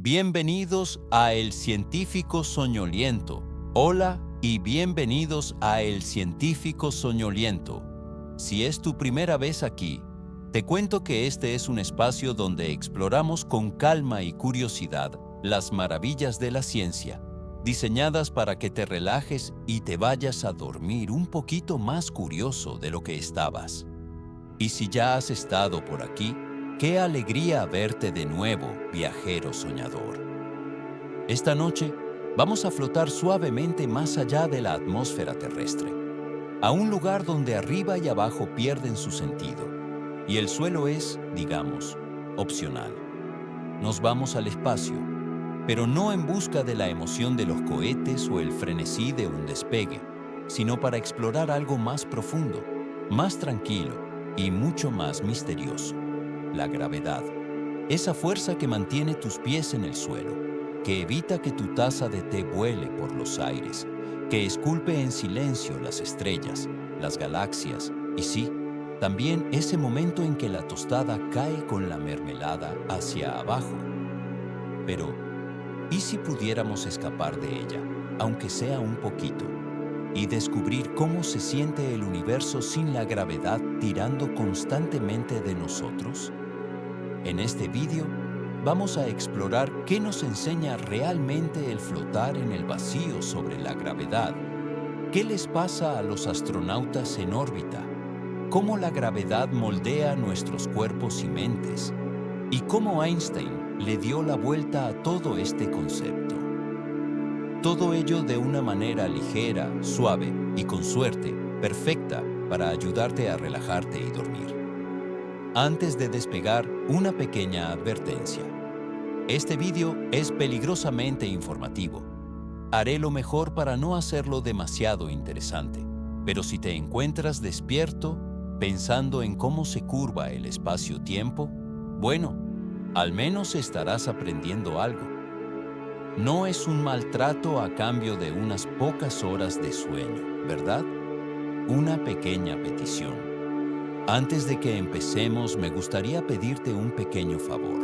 Bienvenidos a El Científico Soñoliento. Hola y bienvenidos a El Científico Soñoliento. Si es tu primera vez aquí, te cuento que este es un espacio donde exploramos con calma y curiosidad las maravillas de la ciencia, diseñadas para que te relajes y te vayas a dormir un poquito más curioso de lo que estabas. Y si ya has estado por aquí, qué alegría verte de nuevo, viajero soñador. Esta noche vamos a flotar suavemente más allá de la atmósfera terrestre, a un lugar donde arriba y abajo pierden su sentido, y el suelo es, digamos, opcional. Nos vamos al espacio, pero no en busca de la emoción de los cohetes o el frenesí de un despegue, sino para explorar algo más profundo, más tranquilo y mucho más misterioso: la gravedad. Esa fuerza que mantiene tus pies en el suelo, que evita que tu taza de té vuele por los aires, que esculpe en silencio las estrellas, las galaxias y sí, también ese momento en que la tostada cae con la mermelada hacia abajo. Pero, ¿y si pudiéramos escapar de ella, aunque sea un poquito, y descubrir cómo se siente el universo sin la gravedad tirando constantemente de nosotros? En este vídeo vamos a explorar qué nos enseña realmente el flotar en el vacío sobre la gravedad, qué les pasa a los astronautas en órbita, cómo la gravedad moldea nuestros cuerpos y mentes, y cómo Einstein le dio la vuelta a todo este concepto. Todo ello de una manera ligera, suave y, con suerte, perfecta para ayudarte a relajarte y dormir. Antes de despegar, una pequeña advertencia. Este vídeo es peligrosamente informativo. Haré lo mejor para no hacerlo demasiado interesante, pero si te encuentras despierto, pensando en cómo se curva el espacio-tiempo, bueno, al menos estarás aprendiendo algo. No es un maltrato a cambio de unas pocas horas de sueño, ¿verdad? Una pequeña petición. Antes de que empecemos, me gustaría pedirte un pequeño favor.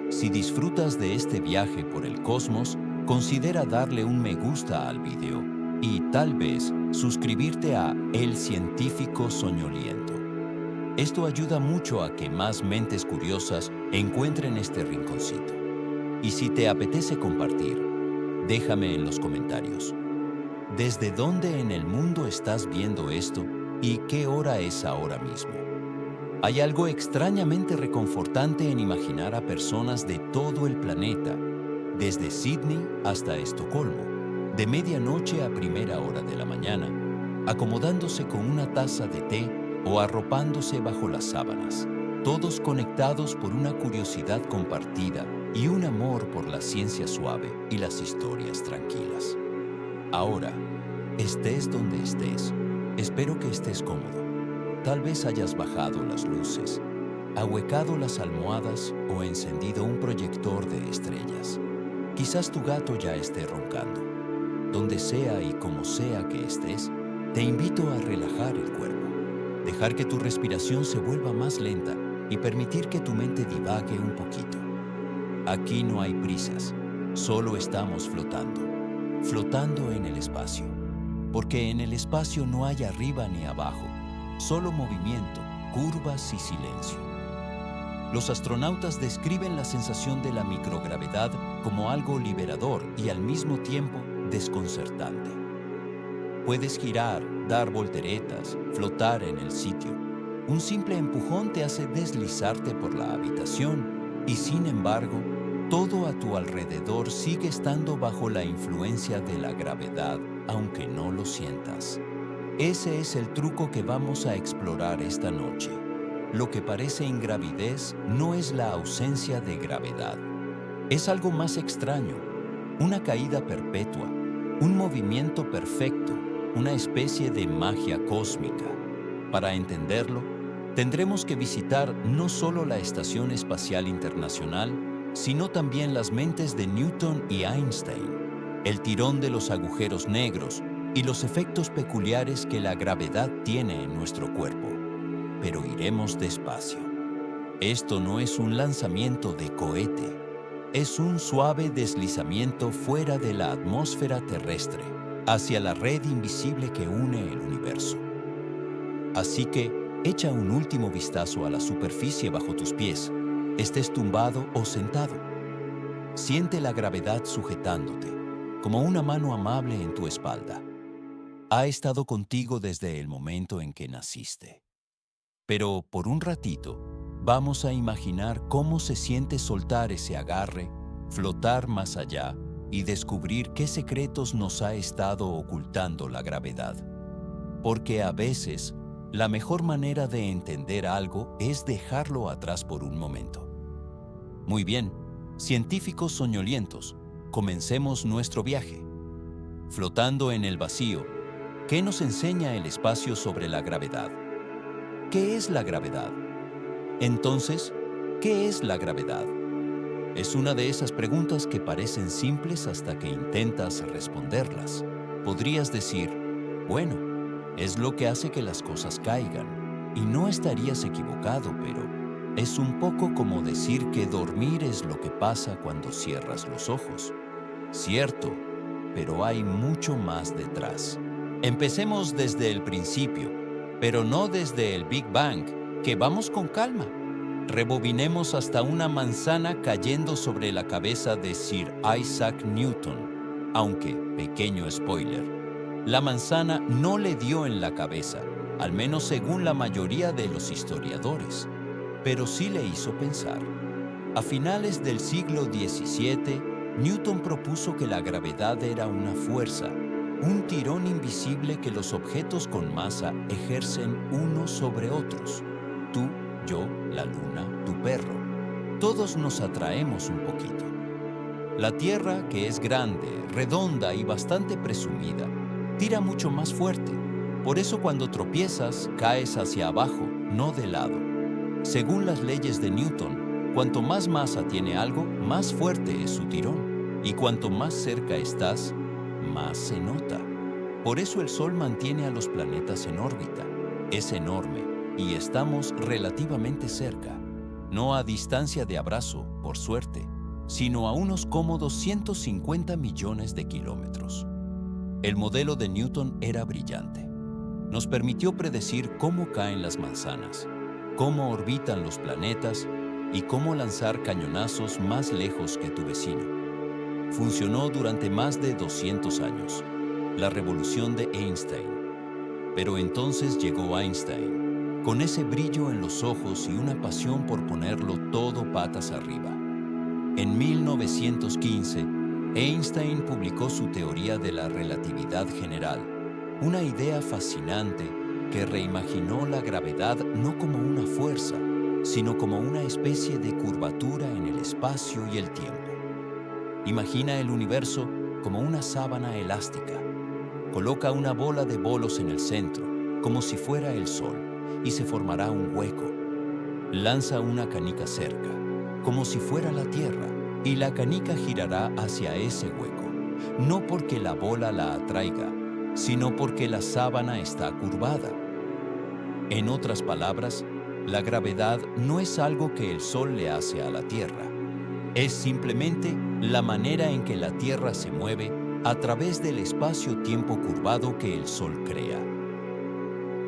Si disfrutas de este viaje por el cosmos, considera darle un me gusta al video y tal vez suscribirte a El Científico Soñoliento. Esto ayuda mucho a que más mentes curiosas encuentren este rinconcito. Y si te apetece compartir, déjame en los comentarios. ¿Desde dónde en el mundo estás viendo esto? ¿Y qué hora es ahora mismo? Hay algo extrañamente reconfortante en imaginar a personas de todo el planeta, desde Sydney hasta Estocolmo, de medianoche a primera hora de la mañana, acomodándose con una taza de té o arropándose bajo las sábanas, todos conectados por una curiosidad compartida y un amor por la ciencia suave y las historias tranquilas. Ahora, estés donde estés, espero que estés cómodo. Tal vez hayas bajado las luces, ahuecado las almohadas o encendido un proyector de estrellas. Quizás tu gato ya esté roncando. Donde sea y como sea que estés, te invito a relajar el cuerpo, dejar que tu respiración se vuelva más lenta y permitir que tu mente divague un poquito. Aquí no hay prisas, solo estamos flotando en el espacio. Porque en el espacio no hay arriba ni abajo, solo movimiento, curvas y silencio. Los astronautas describen la sensación de la microgravedad como algo liberador y al mismo tiempo desconcertante. Puedes girar, dar volteretas, flotar en el sitio. Un simple empujón te hace deslizarte por la habitación y, sin embargo, todo a tu alrededor sigue estando bajo la influencia de la gravedad, aunque no lo sientas. Ese es el truco que vamos a explorar esta noche. Lo que parece ingravidez no es la ausencia de gravedad. Es algo más extraño, una caída perpetua, un movimiento perfecto, una especie de magia cósmica. Para entenderlo, tendremos que visitar no solo la Estación Espacial Internacional, sino también las mentes de Newton y Einstein, el tirón de los agujeros negros y los efectos peculiares que la gravedad tiene en nuestro cuerpo. Pero iremos despacio. Esto no es un lanzamiento de cohete. es un suave deslizamiento fuera de la atmósfera terrestre, hacia la red invisible que une el universo. Así que, echa un último vistazo a la superficie bajo tus pies, estés tumbado o sentado. Siente la gravedad sujetándote, como una mano amable en tu espalda. Ha estado contigo desde el momento en que naciste. Pero por un ratito, vamos a imaginar cómo se siente soltar ese agarre, flotar más allá y descubrir qué secretos nos ha estado ocultando la gravedad. Porque a veces, la mejor manera de entender algo es dejarlo atrás por un momento. Muy bien, científicos soñolientos, comencemos nuestro viaje. Flotando en el vacío, ¿qué nos enseña el espacio sobre la gravedad? ¿Qué es la gravedad? Entonces, ¿qué es la gravedad? Es una de esas preguntas que parecen simples hasta que intentas responderlas. Podrías decir, bueno, es lo que hace que las cosas caigan. Y no estarías equivocado, pero es un poco como decir que dormir es lo que pasa cuando cierras los ojos. Cierto, pero hay mucho más detrás. Empecemos desde el principio, pero no desde el Big Bang, que vamos con calma. Rebobinemos hasta una manzana cayendo sobre la cabeza de Sir Isaac Newton. Aunque, pequeño spoiler, la manzana no le dio en la cabeza, al menos según la mayoría de los historiadores, pero sí le hizo pensar. A finales del siglo XVII, Newton propuso que la gravedad era una fuerza, un tirón invisible que los objetos con masa ejercen unos sobre otros. Tú, yo, la luna, tu perro. Todos nos atraemos un poquito. La Tierra, que es grande, redonda y bastante presumida, tira mucho más fuerte. Por eso cuando tropiezas, caes hacia abajo, no de lado. Según las leyes de Newton, cuanto más masa tiene algo, más fuerte es su tirón. Y cuanto más cerca estás, más se nota. Por eso el Sol mantiene a los planetas en órbita. Es enorme y estamos relativamente cerca. No a distancia de abrazo, por suerte, sino a unos cómodos 150 millones de kilómetros. El modelo de Newton era brillante. Nos permitió predecir cómo caen las manzanas, cómo orbitan los planetas y cómo lanzar cañonazos más lejos que tu vecino. Funcionó durante más de 200 años, la revolución de Einstein. Pero entonces llegó Einstein, con ese brillo en los ojos y una pasión por ponerlo todo patas arriba. En 1915, Einstein publicó su teoría de la relatividad general, una idea fascinante que reimaginó la gravedad no como una fuerza, sino como una especie de curvatura en el espacio y el tiempo. Imagina el universo como una sábana elástica. Coloca una bola de bolos en el centro, como si fuera el Sol, y se formará un hueco. Lanza una canica cerca, como si fuera la Tierra, y la canica girará hacia ese hueco, no porque la bola la atraiga, sino porque la sábana está curvada. En otras palabras, la gravedad no es algo que el Sol le hace a la Tierra. Es simplemente la manera en que la Tierra se mueve a través del espacio-tiempo curvado que el Sol crea.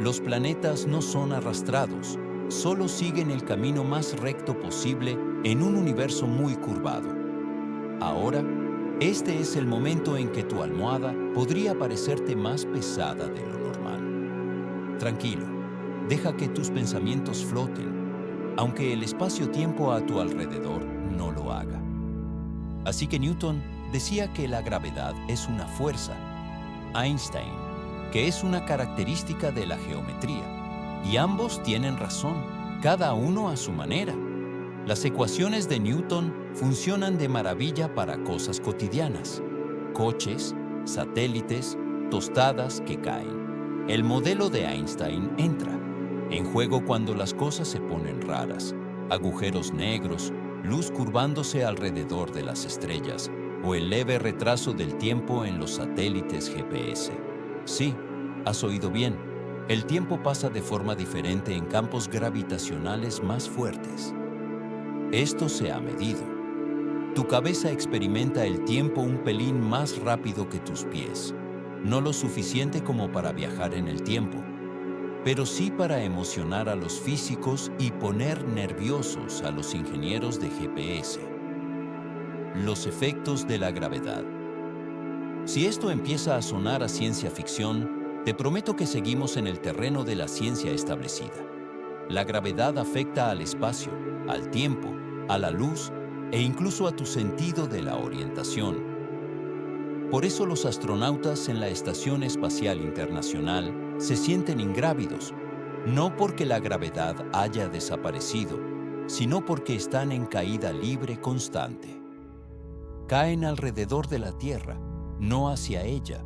Los planetas no son arrastrados, solo siguen el camino más recto posible en un universo muy curvado. Ahora, este es el momento en que tu almohada podría parecerte más pesada de lo normal. Tranquilo, deja que tus pensamientos floten, aunque el espacio-tiempo a tu alrededor no lo haga. Así que Newton decía que la gravedad es una fuerza, Einstein, que es una característica de la geometría. Y ambos tienen razón, cada uno a su manera. Las ecuaciones de Newton funcionan de maravilla para cosas cotidianas: coches, satélites, tostadas que caen. El modelo de Einstein entra en juego cuando las cosas se ponen raras: agujeros negros, luz curvándose alrededor de las estrellas, o el leve retraso del tiempo en los satélites GPS. Sí, has oído bien. El tiempo pasa de forma diferente en campos gravitacionales más fuertes. Esto se ha medido. Tu cabeza experimenta el tiempo un pelín más rápido que tus pies, no lo suficiente como para viajar en el tiempo, pero sí para emocionar a los físicos y poner nerviosos a los ingenieros de GPS. Los efectos de la gravedad. Si esto empieza a sonar a ciencia ficción, te prometo que seguimos en el terreno de la ciencia establecida. La gravedad afecta al espacio, al tiempo, a la luz e incluso a tu sentido de la orientación. Por eso los astronautas en la Estación Espacial Internacional se sienten ingrávidos, no porque la gravedad haya desaparecido, sino porque están en caída libre constante. Caen alrededor de la Tierra, no hacia ella,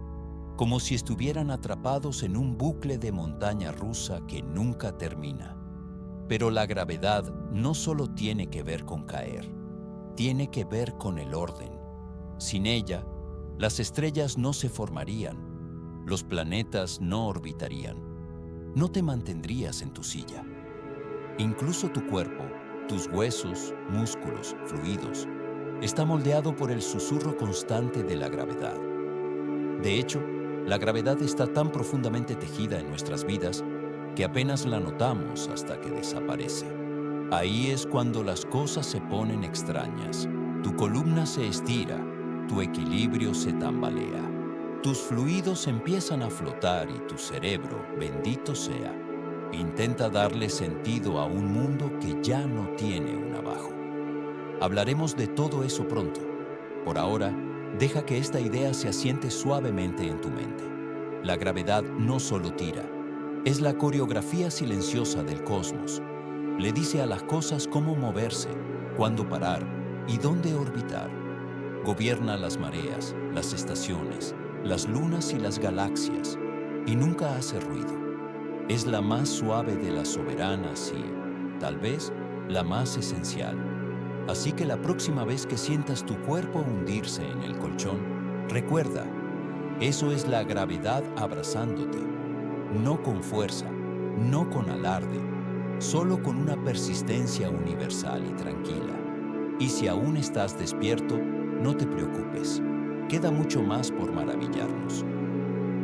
como si estuvieran atrapados en un bucle de montaña rusa que nunca termina. Pero la gravedad no solo tiene que ver con caer, tiene que ver con el orden. Sin ella, las estrellas no se formarían, los planetas no orbitarían, no te mantendrías en tu silla. Incluso tu cuerpo, tus huesos, músculos, fluidos, está moldeado por el susurro constante de la gravedad. De hecho, la gravedad está tan profundamente tejida en nuestras vidas que apenas la notamos hasta que desaparece. Ahí es cuando las cosas se ponen extrañas. Tu columna se estira, tu equilibrio se tambalea. Tus fluidos empiezan a flotar y tu cerebro, bendito sea, intenta darle sentido a un mundo que ya no tiene un abajo. Hablaremos de todo eso pronto. Por ahora, deja que esta idea se asiente suavemente en tu mente. La gravedad no solo tira, es la coreografía silenciosa del cosmos. Le dice a las cosas cómo moverse, cuándo parar y dónde orbitar. Gobierna las mareas, las estaciones, las lunas y las galaxias, y nunca hace ruido. Es la más suave de las soberanas y, tal vez, la más esencial. Así que la próxima vez que sientas tu cuerpo hundirse en el colchón, recuerda, eso es la gravedad abrazándote, no con fuerza, no con alarde, solo con una persistencia universal y tranquila. Y si aún estás despierto, no te preocupes, queda mucho más por maravillarnos.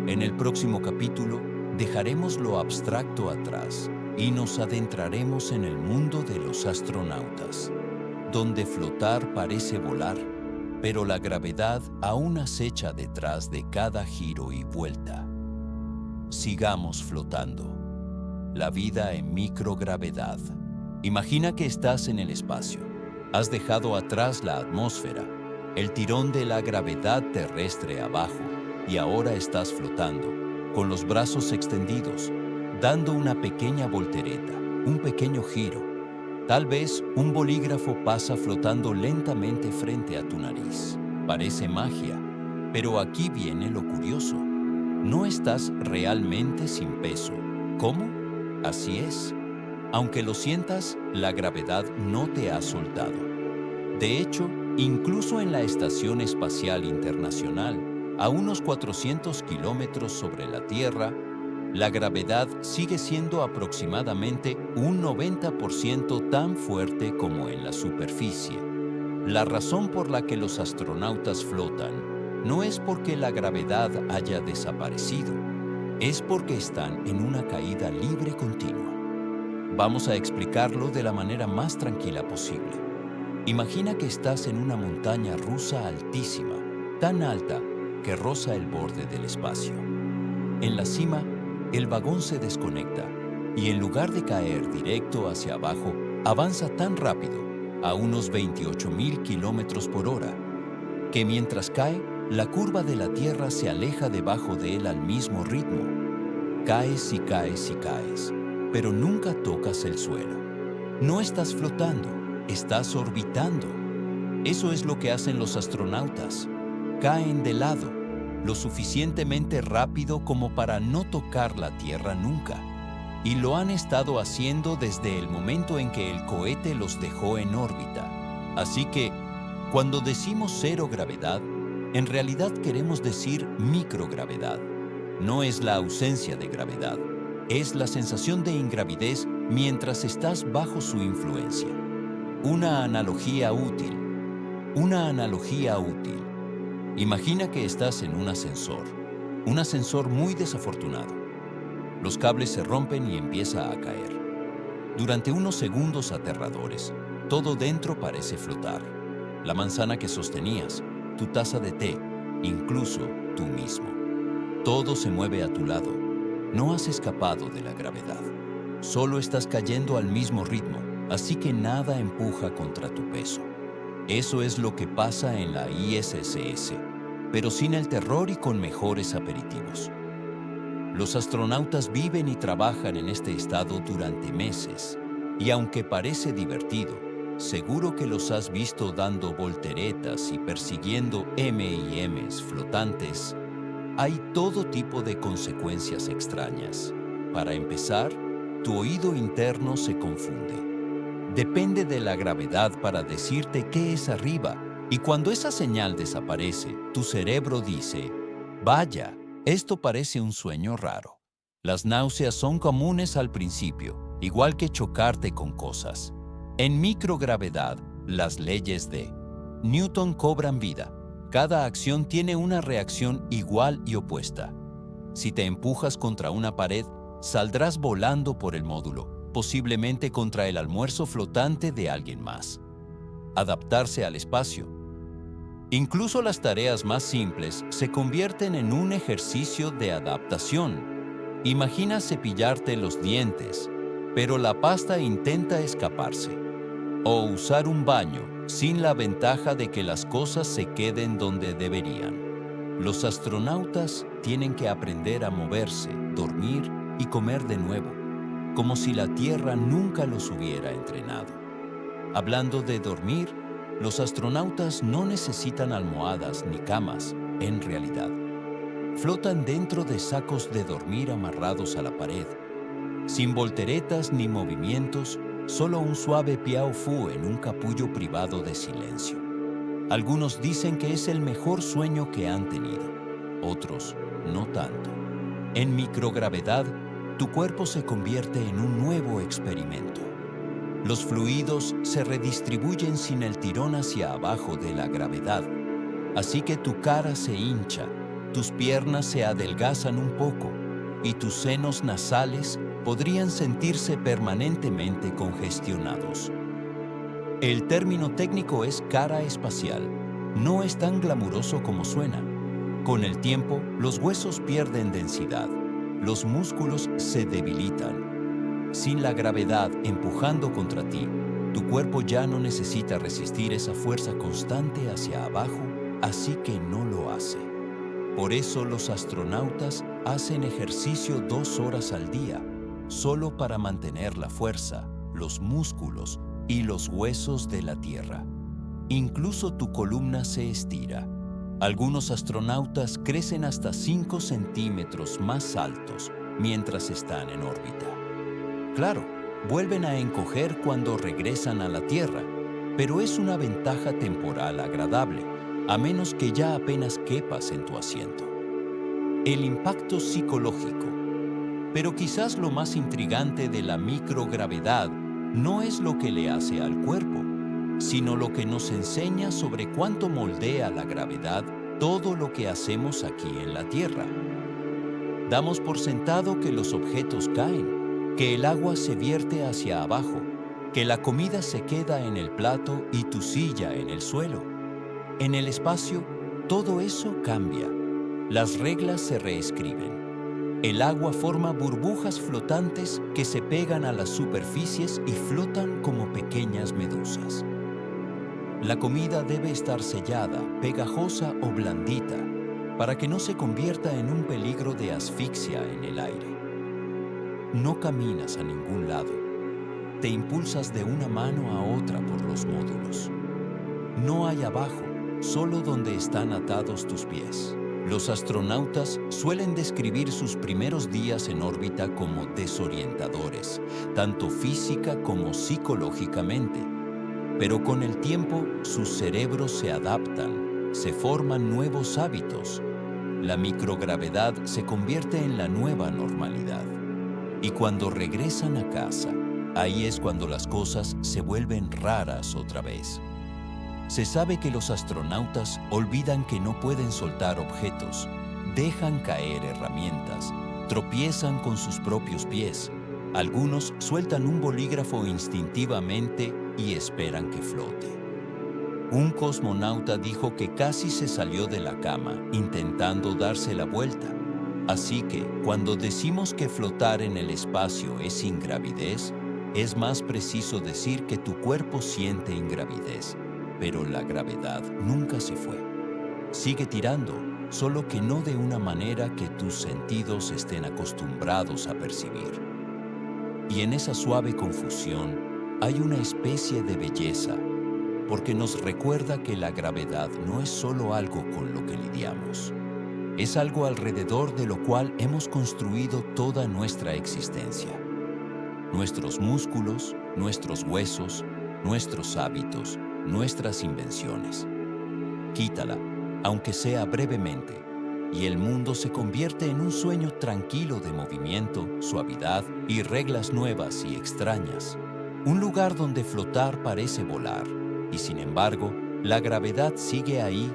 En el próximo capítulo, dejaremos lo abstracto atrás y nos adentraremos en el mundo de los astronautas, donde flotar parece volar, pero la gravedad aún acecha detrás de cada giro y vuelta. Sigamos flotando. La vida en microgravedad. Imagina que estás en el espacio. Has dejado atrás la atmósfera, el tirón de la gravedad terrestre abajo, y ahora estás flotando, con los brazos extendidos, dando una pequeña voltereta, un pequeño giro. Tal vez un bolígrafo pasa flotando lentamente frente a tu nariz. Parece magia, pero aquí viene lo curioso. No estás realmente sin peso. ¿Cómo? Así es. Aunque lo sientas, la gravedad no te ha soltado. De hecho, incluso en la Estación Espacial Internacional, a unos 400 kilómetros sobre la Tierra, la gravedad sigue siendo aproximadamente un 90% tan fuerte como en la superficie. La razón por la que los astronautas flotan no es porque la gravedad haya desaparecido, es porque están en una caída libre continua. Vamos a explicarlo de la manera más tranquila posible. Imagina que estás en una montaña rusa altísima, tan alta que roza el borde del espacio. En la cima, el vagón se desconecta y en lugar de caer directo hacia abajo, avanza tan rápido, a unos 28.000 kilómetros por hora, que mientras cae, la curva de la Tierra se aleja debajo de él al mismo ritmo. Caes y caes y caes, pero nunca tocas el suelo. No estás flotando, estás orbitando. Eso es lo que hacen los astronautas. Caen de lado, lo suficientemente rápido como para no tocar la Tierra nunca. Y lo han estado haciendo desde el momento en que el cohete los dejó en órbita. Así que, cuando decimos cero gravedad, en realidad queremos decir microgravedad. No es la ausencia de gravedad, es la sensación de ingravidez mientras estás bajo su influencia. Una analogía útil. Una analogía útil. Imagina que estás en un ascensor muy desafortunado. Los cables se rompen y empieza a caer. Durante unos segundos aterradores, todo dentro parece flotar. La manzana que sostenías, tu taza de té, incluso tú mismo. Todo se mueve a tu lado. No has escapado de la gravedad. Solo estás cayendo al mismo ritmo, así que nada empuja contra tu peso. Eso es lo que pasa en la ISS, pero sin el terror y con mejores aperitivos. Los astronautas viven y trabajan en este estado durante meses, y aunque parece divertido, seguro que los has visto dando volteretas y persiguiendo M&M's flotantes. Hay todo tipo de consecuencias extrañas. Para empezar, tu oído interno se confunde. Depende de la gravedad para decirte qué es arriba, y cuando esa señal desaparece, tu cerebro dice, «Vaya, esto parece un sueño raro». Las náuseas son comunes al principio, igual que chocarte con cosas. En microgravedad, las leyes de Newton cobran vida. Cada acción tiene una reacción igual y opuesta. Si te empujas contra una pared, saldrás volando por el módulo, posiblemente contra el almuerzo flotante de alguien más. Adaptarse al espacio. Incluso las tareas más simples se convierten en un ejercicio de adaptación. Imagina cepillarte los dientes, pero la pasta intenta escaparse. O usar un baño sin la ventaja de que las cosas se queden donde deberían. Los astronautas tienen que aprender a moverse, dormir y comer de nuevo, como si la Tierra nunca los hubiera entrenado. Hablando de dormir, los astronautas no necesitan almohadas ni camas, en realidad. Flotan dentro de sacos de dormir amarrados a la pared, sin volteretas ni movimientos, solo un suave piao fu en un capullo privado de silencio. Algunos dicen que es el mejor sueño que han tenido, otros no tanto. En microgravedad, tu cuerpo se convierte en un nuevo experimento. Los fluidos se redistribuyen sin el tirón hacia abajo de la gravedad, así que tu cara se hincha, tus piernas se adelgazan un poco y tus senos nasales podrían sentirse permanentemente congestionados. El término técnico es cara espacial. No es tan glamuroso como suena. Con el tiempo, los huesos pierden densidad, los músculos se debilitan. Sin la gravedad empujando contra ti, tu cuerpo ya no necesita resistir esa fuerza constante hacia abajo, así que no lo hace. Por eso los astronautas hacen ejercicio 2 horas al día, solo para mantener la fuerza, los músculos y los huesos de la Tierra. Incluso tu columna se estira. Algunos astronautas crecen hasta 5 centímetros más altos mientras están en órbita. Claro, vuelven a encoger cuando regresan a la Tierra, pero es una ventaja temporal agradable, a menos que ya apenas quepas en tu asiento. El impacto psicológico. Pero quizás lo más intrigante de la microgravedad no es lo que le hace al cuerpo, sino lo que nos enseña sobre cuánto moldea la gravedad todo lo que hacemos aquí en la Tierra. Damos por sentado que los objetos caen, que el agua se vierte hacia abajo, que la comida se queda en el plato y tu silla en el suelo. En el espacio, todo eso cambia. Las reglas se reescriben. El agua forma burbujas flotantes que se pegan a las superficies y flotan como pequeñas medusas. La comida debe estar sellada, pegajosa o blandita, para que no se convierta en un peligro de asfixia en el aire. No caminas a ningún lado. Te impulsas de una mano a otra por los módulos. No hay abajo, solo donde están atados tus pies. Los astronautas suelen describir sus primeros días en órbita como desorientadores, tanto física como psicológicamente. Pero con el tiempo, sus cerebros se adaptan, se forman nuevos hábitos. La microgravedad se convierte en la nueva normalidad. Y cuando regresan a casa, ahí es cuando las cosas se vuelven raras otra vez. Se sabe que los astronautas olvidan que no pueden soltar objetos, dejan caer herramientas, tropiezan con sus propios pies. Algunos sueltan un bolígrafo instintivamente y esperan que flote. Un cosmonauta dijo que casi se salió de la cama intentando darse la vuelta. Así que, cuando decimos que flotar en el espacio es ingravidez, es más preciso decir que tu cuerpo siente ingravidez, pero la gravedad nunca se fue. Sigue tirando, solo que no de una manera que tus sentidos estén acostumbrados a percibir. Y en esa suave confusión hay una especie de belleza, porque nos recuerda que la gravedad no es solo algo con lo que lidiamos. Es algo alrededor de lo cual hemos construido toda nuestra existencia. Nuestros músculos, nuestros huesos, nuestros hábitos, nuestras invenciones. Quítala, aunque sea brevemente, y el mundo se convierte en un sueño tranquilo de movimiento, suavidad y reglas nuevas y extrañas. Un lugar donde flotar parece volar, y sin embargo, la gravedad sigue ahí,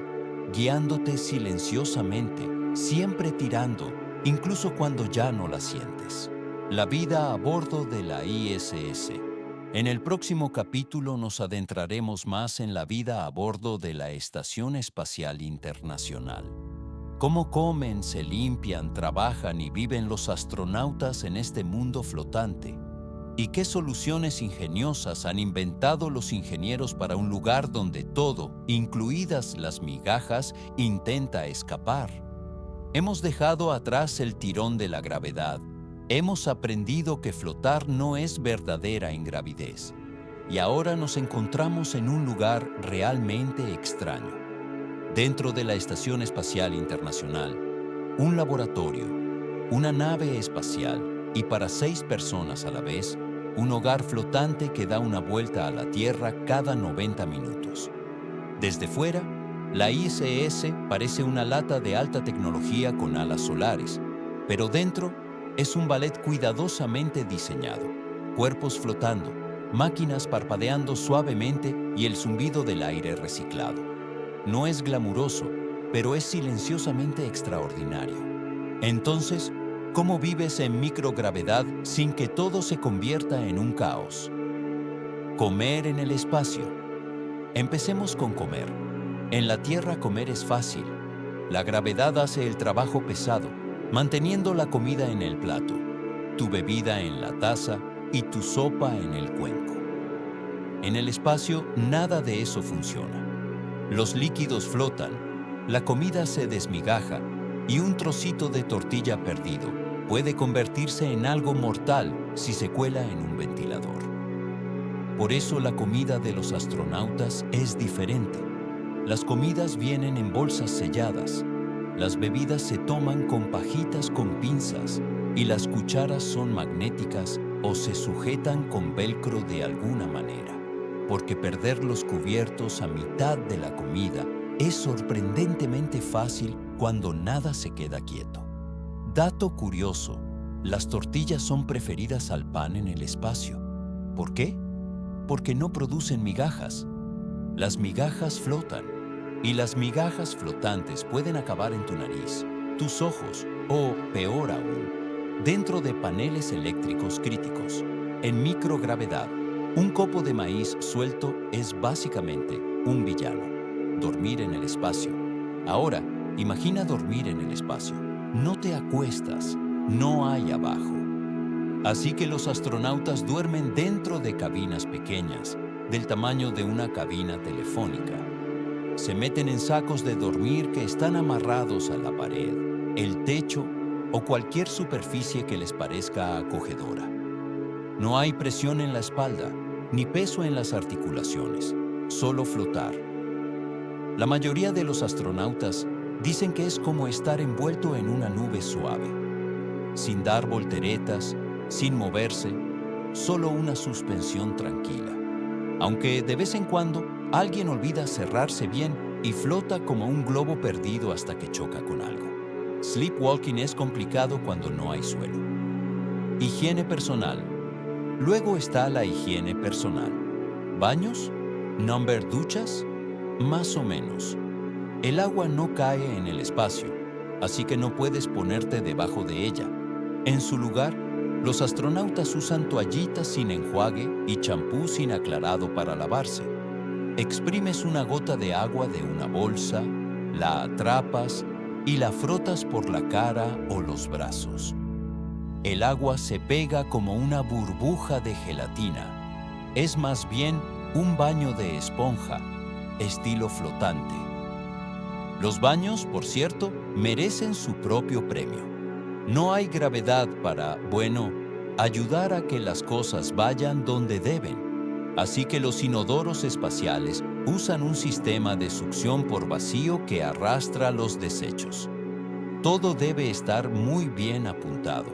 guiándote silenciosamente, siempre tirando, incluso cuando ya no la sientes. La vida a bordo de la ISS. En el próximo capítulo nos adentraremos más en la vida a bordo de la Estación Espacial Internacional. Cómo comen, se limpian, trabajan y viven los astronautas en este mundo flotante. ¿Y qué soluciones ingeniosas han inventado los ingenieros para un lugar donde todo, incluidas las migajas, intenta escapar? Hemos dejado atrás el tirón de la gravedad. Hemos aprendido que flotar no es verdadera ingravidez. Y ahora nos encontramos en un lugar realmente extraño. Dentro de la Estación Espacial Internacional, un laboratorio, una nave espacial y para 6 personas a la vez, un hogar flotante que da una vuelta a la Tierra cada 90 minutos. Desde fuera, la ISS parece una lata de alta tecnología con alas solares, pero dentro es un ballet cuidadosamente diseñado, cuerpos flotando, máquinas parpadeando suavemente y el zumbido del aire reciclado. No es glamuroso, pero es silenciosamente extraordinario. Entonces, ¿cómo vives en microgravedad sin que todo se convierta en un caos? Comer en el espacio. Empecemos con comer. En la Tierra comer es fácil. La gravedad hace el trabajo pesado, manteniendo la comida en el plato, tu bebida en la taza y tu sopa en el cuenco. En el espacio, nada de eso funciona. Los líquidos flotan, la comida se desmigaja y un trocito de tortilla perdido puede convertirse en algo mortal si se cuela en un ventilador. Por eso la comida de los astronautas es diferente. Las comidas vienen en bolsas selladas, las bebidas se toman con pajitas con pinzas y las cucharas son magnéticas o se sujetan con velcro de alguna manera, porque perder los cubiertos a mitad de la comida es sorprendentemente fácil cuando nada se queda quieto. Dato curioso, las tortillas son preferidas al pan en el espacio. ¿Por qué? Porque no producen migajas. Las migajas flotan, y las migajas flotantes pueden acabar en tu nariz, tus ojos o, peor aún, dentro de paneles eléctricos críticos. En microgravedad, un copo de maíz suelto es básicamente un villano. Dormir en el espacio. Ahora, imagina dormir en el espacio. No te acuestas, no hay abajo. Así que los astronautas duermen dentro de cabinas pequeñas, del tamaño de una cabina telefónica. Se meten en sacos de dormir que están amarrados a la pared, el techo o cualquier superficie que les parezca acogedora. No hay presión en la espalda, ni peso en las articulaciones, solo flotar. La mayoría de los astronautas dicen que es como estar envuelto en una nube suave, sin dar volteretas, sin moverse, solo una suspensión tranquila. Aunque de vez en cuando alguien olvida cerrarse bien y flota como un globo perdido hasta que choca con algo. Sleepwalking es complicado cuando no hay suelo. Higiene personal. Luego está la higiene personal. ¿Baños? ¿Number duchas? Más o menos. El agua no cae en el espacio, así que no puedes ponerte debajo de ella. En su lugar, los astronautas usan toallitas sin enjuague y champú sin aclarado para lavarse. Exprimes una gota de agua de una bolsa, la atrapas y la frotas por la cara o los brazos. El agua se pega como una burbuja de gelatina. Es más bien un baño de esponja, estilo flotante. Los baños, por cierto, merecen su propio premio. No hay gravedad para, ayudar a que las cosas vayan donde deben. Así que los inodoros espaciales usan un sistema de succión por vacío que arrastra los desechos. Todo debe estar muy bien apuntado.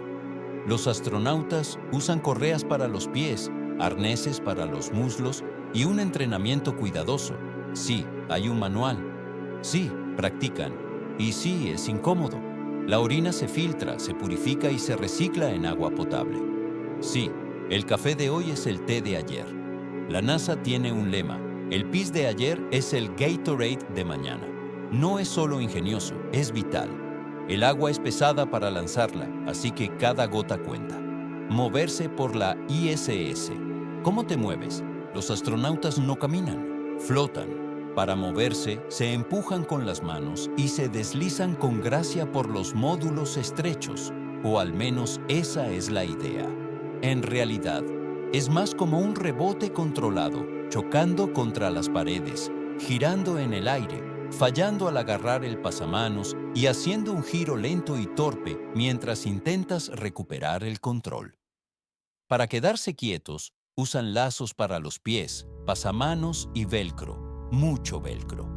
Los astronautas usan correas para los pies, arneses para los muslos y un entrenamiento cuidadoso. Sí, hay un manual. Sí, practican. Y sí, es incómodo. La orina se filtra, se purifica y se recicla en agua potable. Sí, el café de hoy es el té de ayer. La NASA tiene un lema: el pis de ayer es el Gatorade de mañana. No es solo ingenioso, es vital. El agua es pesada para lanzarla, así que cada gota cuenta. Moverse por la ISS. ¿Cómo te mueves? Los astronautas no caminan, flotan. Para moverse, se empujan con las manos y se deslizan con gracia por los módulos estrechos, o al menos esa es la idea. En realidad, es más como un rebote controlado, chocando contra las paredes, girando en el aire, fallando al agarrar el pasamanos y haciendo un giro lento y torpe mientras intentas recuperar el control. Para quedarse quietos, usan lazos para los pies, pasamanos y velcro, mucho velcro.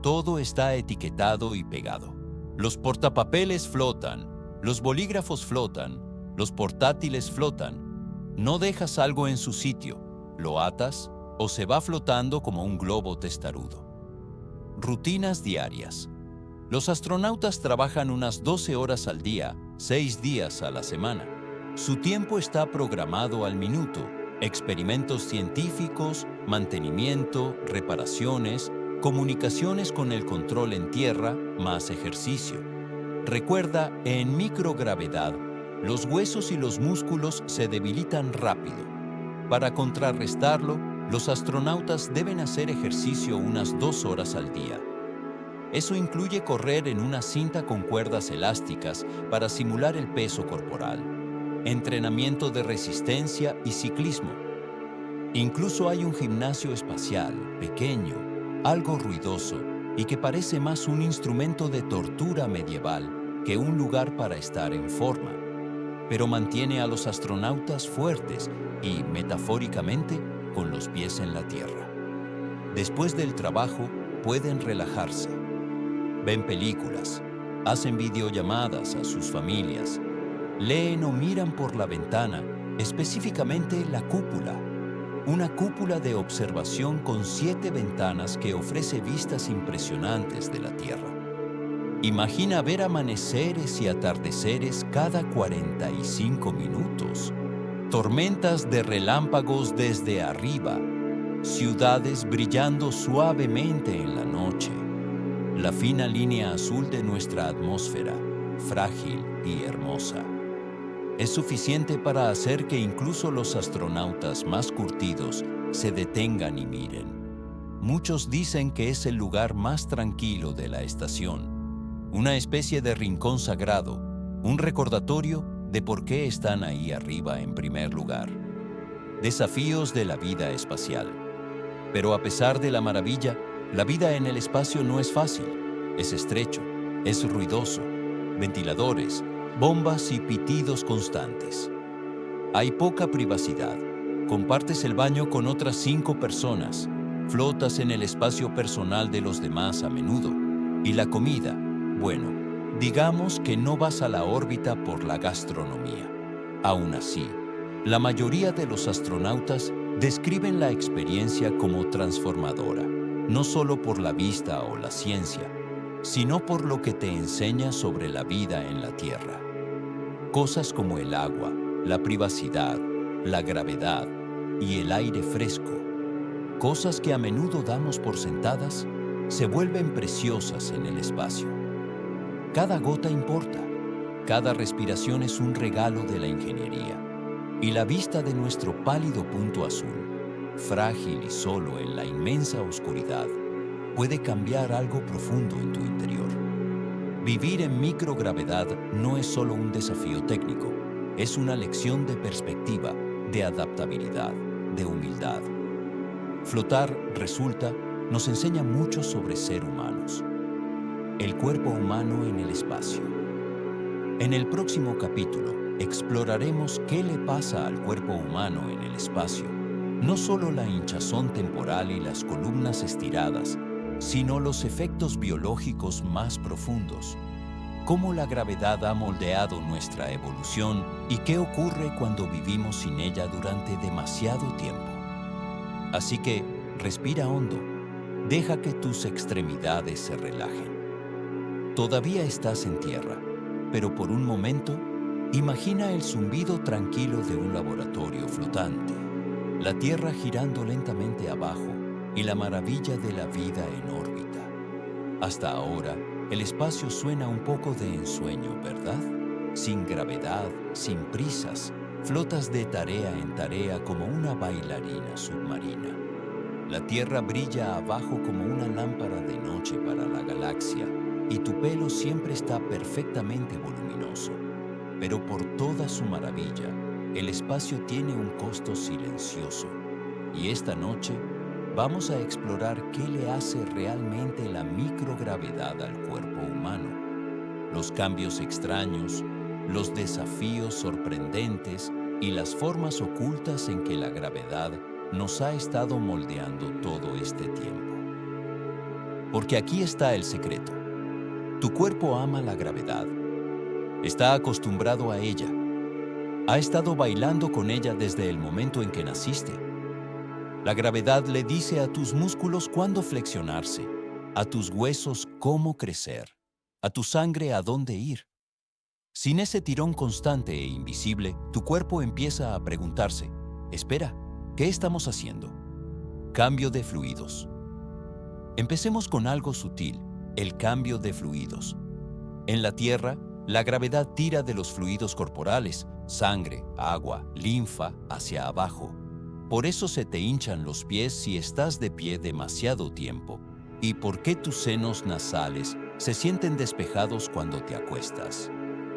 Todo está etiquetado y pegado. Los portapapeles flotan, los bolígrafos flotan, los portátiles flotan. No dejas algo en su sitio, lo atas o se va flotando como un globo testarudo. Rutinas diarias. Los astronautas trabajan unas 12 horas al día, 6 días a la semana. Su tiempo está programado al minuto. Experimentos científicos, mantenimiento, reparaciones, comunicaciones con el control en tierra, más ejercicio. Recuerda, en microgravedad, los huesos y los músculos se debilitan rápido. Para contrarrestarlo, los astronautas deben hacer ejercicio unas 2 horas al día. Eso incluye correr en una cinta con cuerdas elásticas para simular el peso corporal, entrenamiento de resistencia y ciclismo. Incluso hay un gimnasio espacial, pequeño, algo ruidoso y que parece más un instrumento de tortura medieval que un lugar para estar en forma, pero mantiene a los astronautas fuertes y, metafóricamente, con los pies en la tierra. Después del trabajo, pueden relajarse. Ven películas, hacen videollamadas a sus familias, leen o miran por la ventana, específicamente la cúpula. Una cúpula de observación con 7 ventanas que ofrece vistas impresionantes de la Tierra. Imagina ver amaneceres y atardeceres cada 45 minutos. Tormentas de relámpagos desde arriba. Ciudades brillando suavemente en la noche. La fina línea azul de nuestra atmósfera, frágil y hermosa. Es suficiente para hacer que incluso los astronautas más curtidos se detengan y miren. Muchos dicen que es el lugar más tranquilo de la estación, una especie de rincón sagrado, un recordatorio de por qué están ahí arriba en primer lugar. Desafíos de la vida espacial. Pero a pesar de la maravilla, la vida en el espacio no es fácil. Es estrecho, es ruidoso, ventiladores, bombas y pitidos constantes. Hay poca privacidad. Compartes el baño con otras 5 personas. Flotas en el espacio personal de los demás a menudo. Y la comida, bueno, digamos que no vas a la órbita por la gastronomía. Aún así, la mayoría de los astronautas describen la experiencia como transformadora, no solo por la vista o la ciencia, sino por lo que te enseña sobre la vida en la Tierra. Cosas como el agua, la privacidad, la gravedad y el aire fresco. cosas que a menudo damos por sentadas se vuelven preciosas en el espacio. Cada gota importa, cada respiración es un regalo de la ingeniería, y la vista de nuestro pálido punto azul, frágil y solo en la inmensa oscuridad, puede cambiar algo profundo en tu interior. Vivir en microgravedad no es solo un desafío técnico, es una lección de perspectiva, de adaptabilidad, de humildad. Flotar, resulta, nos enseña mucho sobre ser humanos. El cuerpo humano en el espacio. En el próximo capítulo, exploraremos qué le pasa al cuerpo humano en el espacio. No solo la hinchazón temporal y las columnas estiradas, sino los efectos biológicos más profundos. Cómo la gravedad ha moldeado nuestra evolución y qué ocurre cuando vivimos sin ella durante demasiado tiempo. Así que, respira hondo. Deja que tus extremidades se relajen. Todavía estás en tierra, pero por un momento, imagina el zumbido tranquilo de un laboratorio flotante, la Tierra girando lentamente abajo y la maravilla de la vida en órbita. Hasta ahora, el espacio suena un poco de ensueño, ¿verdad? Sin gravedad, sin prisas, flotas de tarea en tarea como una bailarina submarina. La Tierra brilla abajo como una lámpara de noche para la galaxia y tu pelo siempre está perfectamente voluminoso. Pero por toda su maravilla, el espacio tiene un costo silencioso. Y esta noche vamos a explorar qué le hace realmente la microgravedad al cuerpo humano. Los cambios extraños, los desafíos sorprendentes y las formas ocultas en que la gravedad nos ha estado moldeando todo este tiempo. Porque aquí está el secreto. Tu cuerpo ama la gravedad. Está acostumbrado a ella. Ha estado bailando con ella desde el momento en que naciste. La gravedad le dice a tus músculos cuándo flexionarse, a tus huesos cómo crecer, a tu sangre a dónde ir. Sin ese tirón constante e invisible, tu cuerpo empieza a preguntarse, espera, ¿qué estamos haciendo? Cambio de fluidos. Empecemos con algo sutil, el cambio de fluidos. En la Tierra, la gravedad tira de los fluidos corporales, sangre, agua, linfa, hacia abajo. Por eso se te hinchan los pies si estás de pie demasiado tiempo, y por qué tus senos nasales se sienten despejados cuando te acuestas.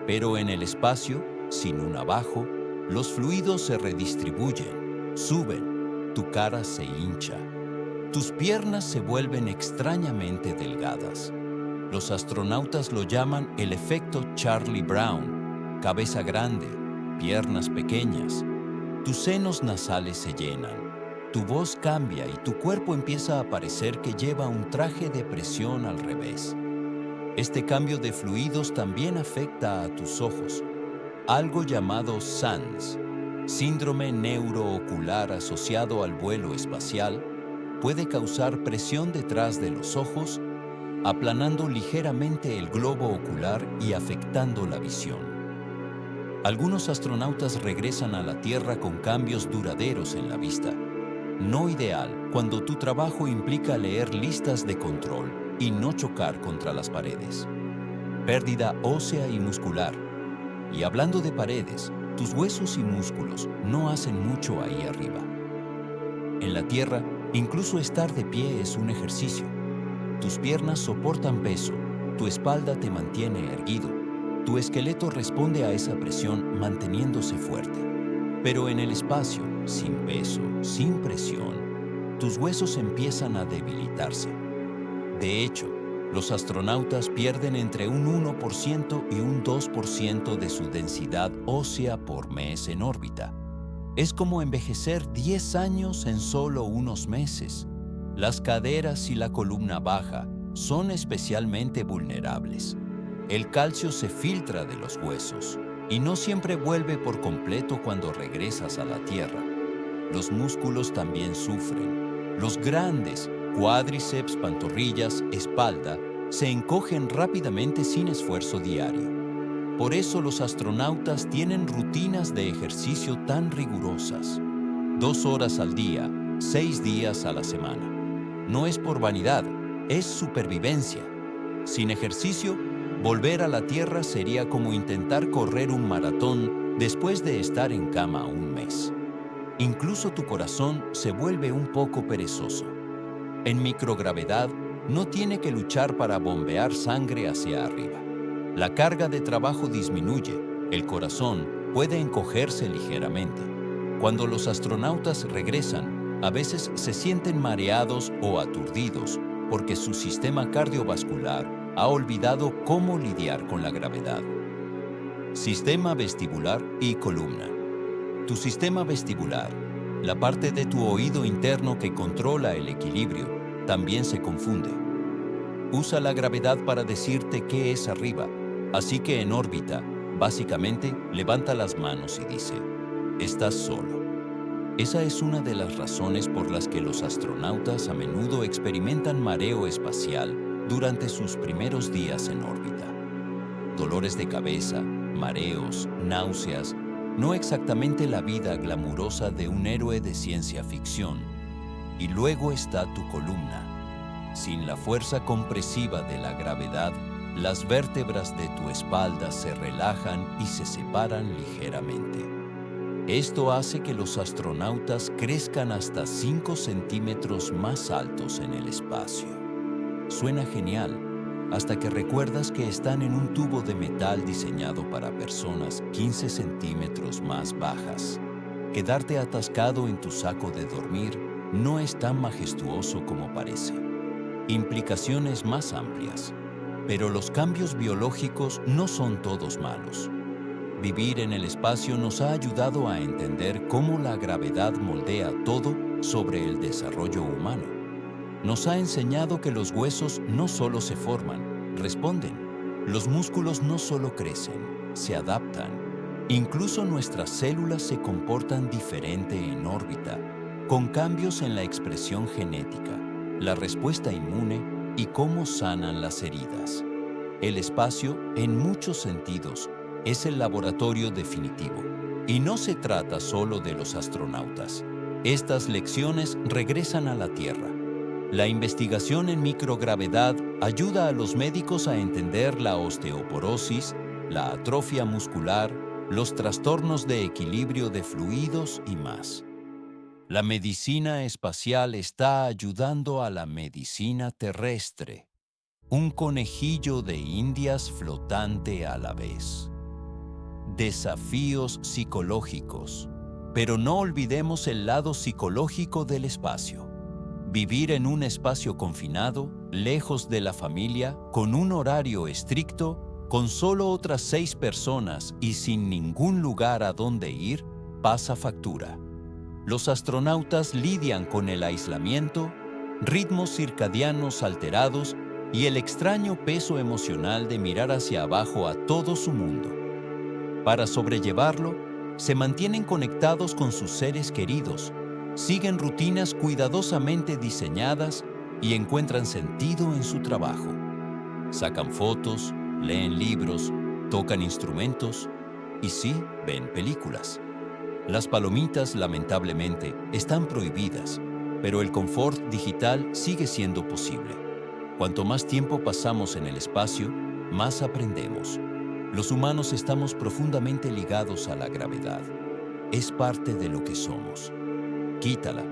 Pero en el espacio, sin un abajo, los fluidos se redistribuyen, suben, tu cara se hincha. Tus piernas se vuelven extrañamente delgadas. Los astronautas lo llaman el efecto Charlie Brown, cabeza grande, piernas pequeñas. Tus senos nasales se llenan, tu voz cambia y tu cuerpo empieza a parecer que lleva un traje de presión al revés. Este cambio de fluidos también afecta a tus ojos, algo llamado SANS, síndrome neuroocular asociado al vuelo espacial, puede causar presión detrás de los ojos, aplanando ligeramente el globo ocular y afectando la visión. Algunos astronautas regresan a la Tierra con cambios duraderos en la vista. No ideal cuando tu trabajo implica leer listas de control y no chocar contra las paredes. Pérdida ósea y muscular. Y hablando de paredes, tus huesos y músculos no hacen mucho ahí arriba. En la Tierra, incluso estar de pie es un ejercicio. Tus piernas soportan peso, tu espalda te mantiene erguido, tu esqueleto responde a esa presión manteniéndose fuerte. Pero en el espacio, sin peso, sin presión, tus huesos empiezan a debilitarse. De hecho, los astronautas pierden entre un 1% y un 2% de su densidad ósea por mes en órbita. Es como envejecer 10 años en solo unos meses. Las caderas y la columna baja son especialmente vulnerables. El calcio se filtra de los huesos y no siempre vuelve por completo cuando regresas a la Tierra. Los músculos también sufren. Los grandes, cuádriceps, pantorrillas, espalda, se encogen rápidamente sin esfuerzo diario. Por eso los astronautas tienen rutinas de ejercicio tan rigurosas. 2 horas al día, 6 días a la semana. No es por vanidad, es supervivencia. Sin ejercicio, volver a la Tierra sería como intentar correr un maratón después de estar en cama un mes. Incluso tu corazón se vuelve un poco perezoso. En microgravedad, no tiene que luchar para bombear sangre hacia arriba. La carga de trabajo disminuye, el corazón puede encogerse ligeramente. Cuando los astronautas regresan, a veces se sienten mareados o aturdidos porque su sistema cardiovascular ha olvidado cómo lidiar con la gravedad. Sistema vestibular y columna. Tu sistema vestibular, la parte de tu oído interno que controla el equilibrio, también se confunde. Usa la gravedad para decirte qué es arriba, así que en órbita, básicamente, levanta las manos y dice, estás solo. Esa es una de las razones por las que los astronautas a menudo experimentan mareo espacial durante sus primeros días en órbita. Dolores de cabeza, mareos, náuseas, no exactamente la vida glamurosa de un héroe de ciencia ficción. Y luego está tu columna. Sin la fuerza compresiva de la gravedad, las vértebras de tu espalda se relajan y se separan ligeramente. Esto hace que los astronautas crezcan hasta 5 centímetros más altos en el espacio. Suena genial, hasta que recuerdas que están en un tubo de metal diseñado para personas 15 centímetros más bajas. Quedarte atascado en tu saco de dormir no es tan majestuoso como parece. Implicaciones más amplias. Pero los cambios biológicos no son todos malos. Vivir en el espacio nos ha ayudado a entender cómo la gravedad moldea todo sobre el desarrollo humano. Nos ha enseñado que los huesos no solo se forman, responden. Los músculos no solo crecen, se adaptan. Incluso nuestras células se comportan diferente en órbita, con cambios en la expresión genética, la respuesta inmune y cómo sanan las heridas. El espacio, en muchos sentidos, es el laboratorio definitivo. Y no se trata solo de los astronautas. Estas lecciones regresan a la Tierra. La investigación en microgravedad ayuda a los médicos a entender la osteoporosis, la atrofia muscular, los trastornos de equilibrio de fluidos y más. La medicina espacial está ayudando a la medicina terrestre. Un conejillo de indias flotante a la vez. Desafíos psicológicos. Pero no olvidemos el lado psicológico del espacio. Vivir en un espacio confinado, lejos de la familia, con un horario estricto, con solo otras 6 personas y sin ningún lugar a donde ir, pasa factura. Los astronautas lidian con el aislamiento, ritmos circadianos alterados y el extraño peso emocional de mirar hacia abajo a todo su mundo. Para sobrellevarlo, se mantienen conectados con sus seres queridos, siguen rutinas cuidadosamente diseñadas y encuentran sentido en su trabajo. Sacan fotos, leen libros, tocan instrumentos y sí, ven películas. Las palomitas, lamentablemente, están prohibidas, pero el confort digital sigue siendo posible. Cuanto más tiempo pasamos en el espacio, más aprendemos. Los humanos estamos profundamente ligados a la gravedad. Es parte de lo que somos. Quítala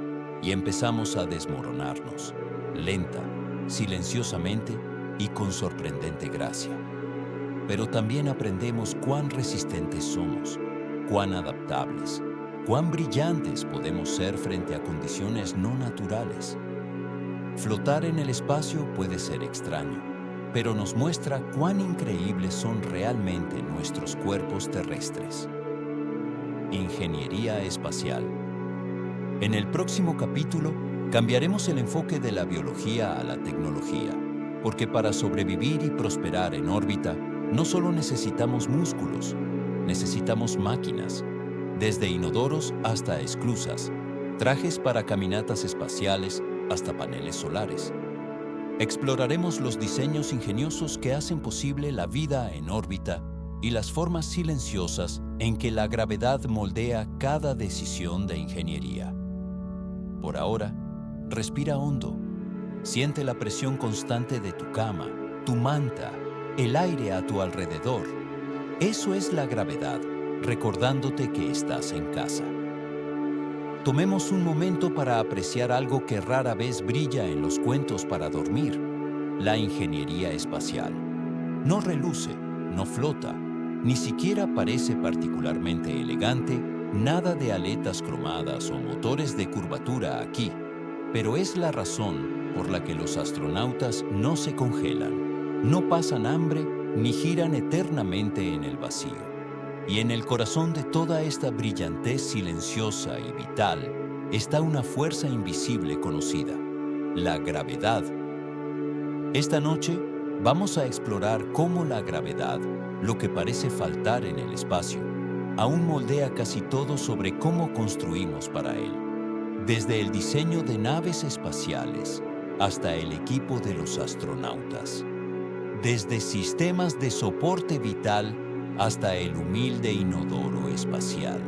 y empezamos a desmoronarnos, lenta, silenciosamente y con sorprendente gracia. Pero también aprendemos cuán resistentes somos, cuán adaptables, cuán brillantes podemos ser frente a condiciones no naturales. Flotar en el espacio puede ser extraño, pero nos muestra cuán increíbles son realmente nuestros cuerpos terrestres. Ingeniería espacial. En el próximo capítulo, cambiaremos el enfoque de la biología a la tecnología, porque para sobrevivir y prosperar en órbita, no solo necesitamos músculos, necesitamos máquinas, desde inodoros hasta esclusas, trajes para caminatas espaciales hasta paneles solares. Exploraremos los diseños ingeniosos que hacen posible la vida en órbita y las formas silenciosas en que la gravedad moldea cada decisión de ingeniería. Por ahora, respira hondo. Siente la presión constante de tu cama, tu manta, el aire a tu alrededor. Eso es la gravedad, recordándote que estás en casa. Tomemos un momento para apreciar algo que rara vez brilla en los cuentos para dormir: la ingeniería espacial. No reluce, no flota, ni siquiera parece particularmente elegante, nada de aletas cromadas o motores de curvatura aquí, pero es la razón por la que los astronautas no se congelan, no pasan hambre ni giran eternamente en el vacío. Y en el corazón de toda esta brillantez silenciosa y vital está una fuerza invisible conocida: la gravedad. Esta noche vamos a explorar cómo la gravedad, lo que parece faltar en el espacio, aún moldea casi todo sobre cómo construimos para él. Desde el diseño de naves espaciales hasta el equipo de los astronautas. Desde sistemas de soporte vital hasta el humilde inodoro espacial.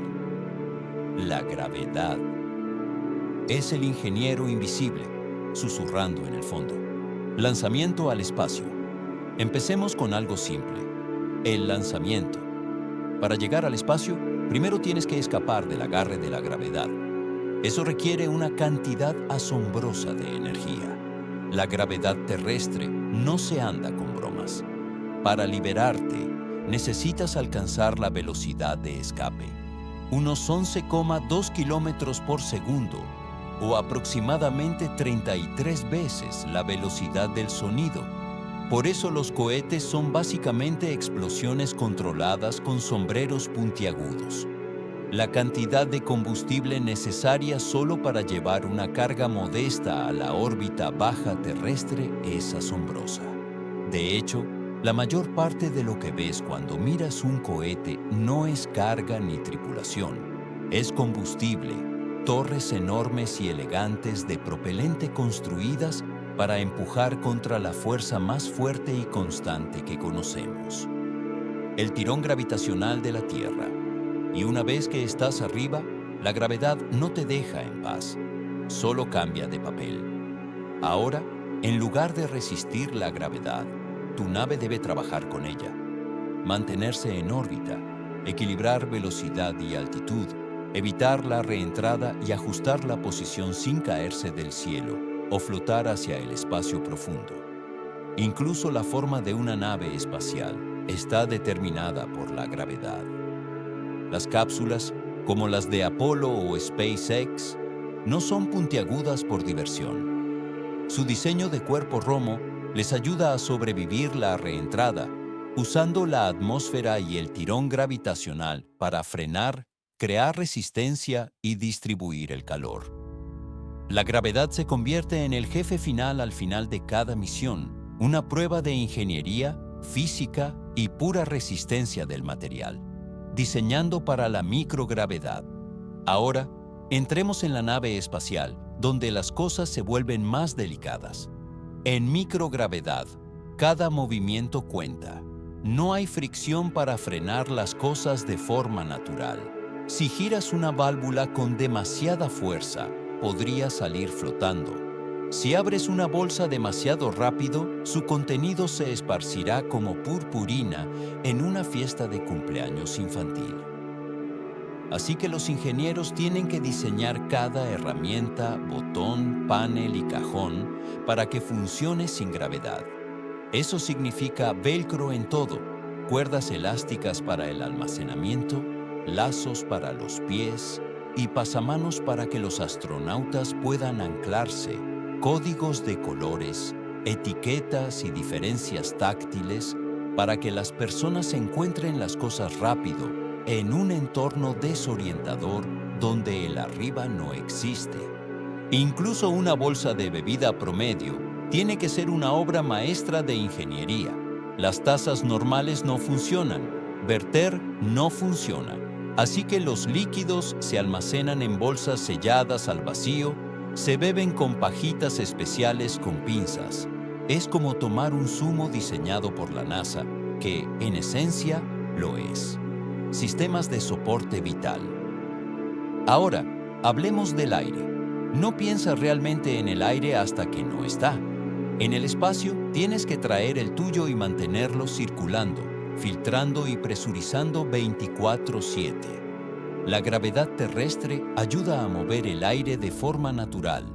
La gravedad es el ingeniero invisible, susurrando en el fondo. Lanzamiento al espacio. Empecemos con algo simple: el lanzamiento. Para llegar al espacio, primero tienes que escapar del agarre de la gravedad. Eso requiere una cantidad asombrosa de energía. La gravedad terrestre no se anda con bromas. Para liberarte, necesitas alcanzar la velocidad de escape, unos 11,2 kilómetros por segundo, o aproximadamente 33 veces la velocidad del sonido. Por eso los cohetes son básicamente explosiones controladas con sombreros puntiagudos. La cantidad de combustible necesaria solo para llevar una carga modesta a la órbita baja terrestre es asombrosa. De hecho, la mayor parte de lo que ves cuando miras un cohete no es carga ni tripulación, es combustible, torres enormes y elegantes de propelente construidas para empujar contra la fuerza más fuerte y constante que conocemos: el tirón gravitacional de la Tierra. Y una vez que estás arriba, la gravedad no te deja en paz, solo cambia de papel. Ahora, en lugar de resistir la gravedad, tu nave debe trabajar con ella, mantenerse en órbita, equilibrar velocidad y altitud, evitar la reentrada y ajustar la posición sin caerse del cielo o flotar hacia el espacio profundo. Incluso la forma de una nave espacial está determinada por la gravedad. Las cápsulas, como las de Apolo o SpaceX, no son puntiagudas por diversión. Su diseño de cuerpo romo les ayuda a sobrevivir la reentrada, usando la atmósfera y el tirón gravitacional para frenar, crear resistencia y distribuir el calor. La gravedad se convierte en el jefe final al final de cada misión, una prueba de ingeniería, física y pura resistencia del material, diseñando para la microgravedad. Ahora, entremos en la nave espacial, donde las cosas se vuelven más delicadas. En microgravedad, cada movimiento cuenta. No hay fricción para frenar las cosas de forma natural. Si giras una válvula con demasiada fuerza, podría salir flotando. Si abres una bolsa demasiado rápido, su contenido se esparcirá como purpurina en una fiesta de cumpleaños infantil. Así que los ingenieros tienen que diseñar cada herramienta, botón, panel y cajón para que funcione sin gravedad. Eso significa velcro en todo, cuerdas elásticas para el almacenamiento, lazos para los pies y pasamanos para que los astronautas puedan anclarse, códigos de colores, etiquetas y diferencias táctiles para que las personas encuentren las cosas rápido en un entorno desorientador donde el arriba no existe. Incluso una bolsa de bebida promedio tiene que ser una obra maestra de ingeniería. Las tazas normales no funcionan, verter no funciona. Así que los líquidos se almacenan en bolsas selladas al vacío, se beben con pajitas especiales con pinzas. Es como tomar un zumo diseñado por la NASA, que, en esencia, lo es. Sistemas de soporte vital. Ahora, hablemos del aire. No piensas realmente en el aire hasta que no está. En el espacio tienes que traer el tuyo y mantenerlo circulando, filtrando y presurizando 24/7. La gravedad terrestre ayuda a mover el aire de forma natural.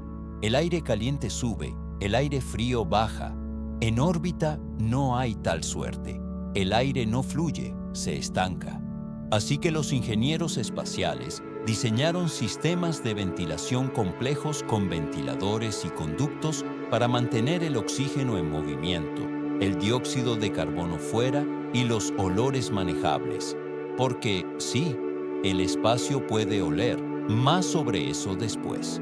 El aire caliente sube, el aire frío baja. En órbita no hay tal suerte. El aire no fluye, se estanca. Así que los ingenieros espaciales diseñaron sistemas de ventilación complejos con ventiladores y conductos para mantener el oxígeno en movimiento, el dióxido de carbono fuera y los olores manejables. Porque, sí, el espacio puede oler, más sobre eso después.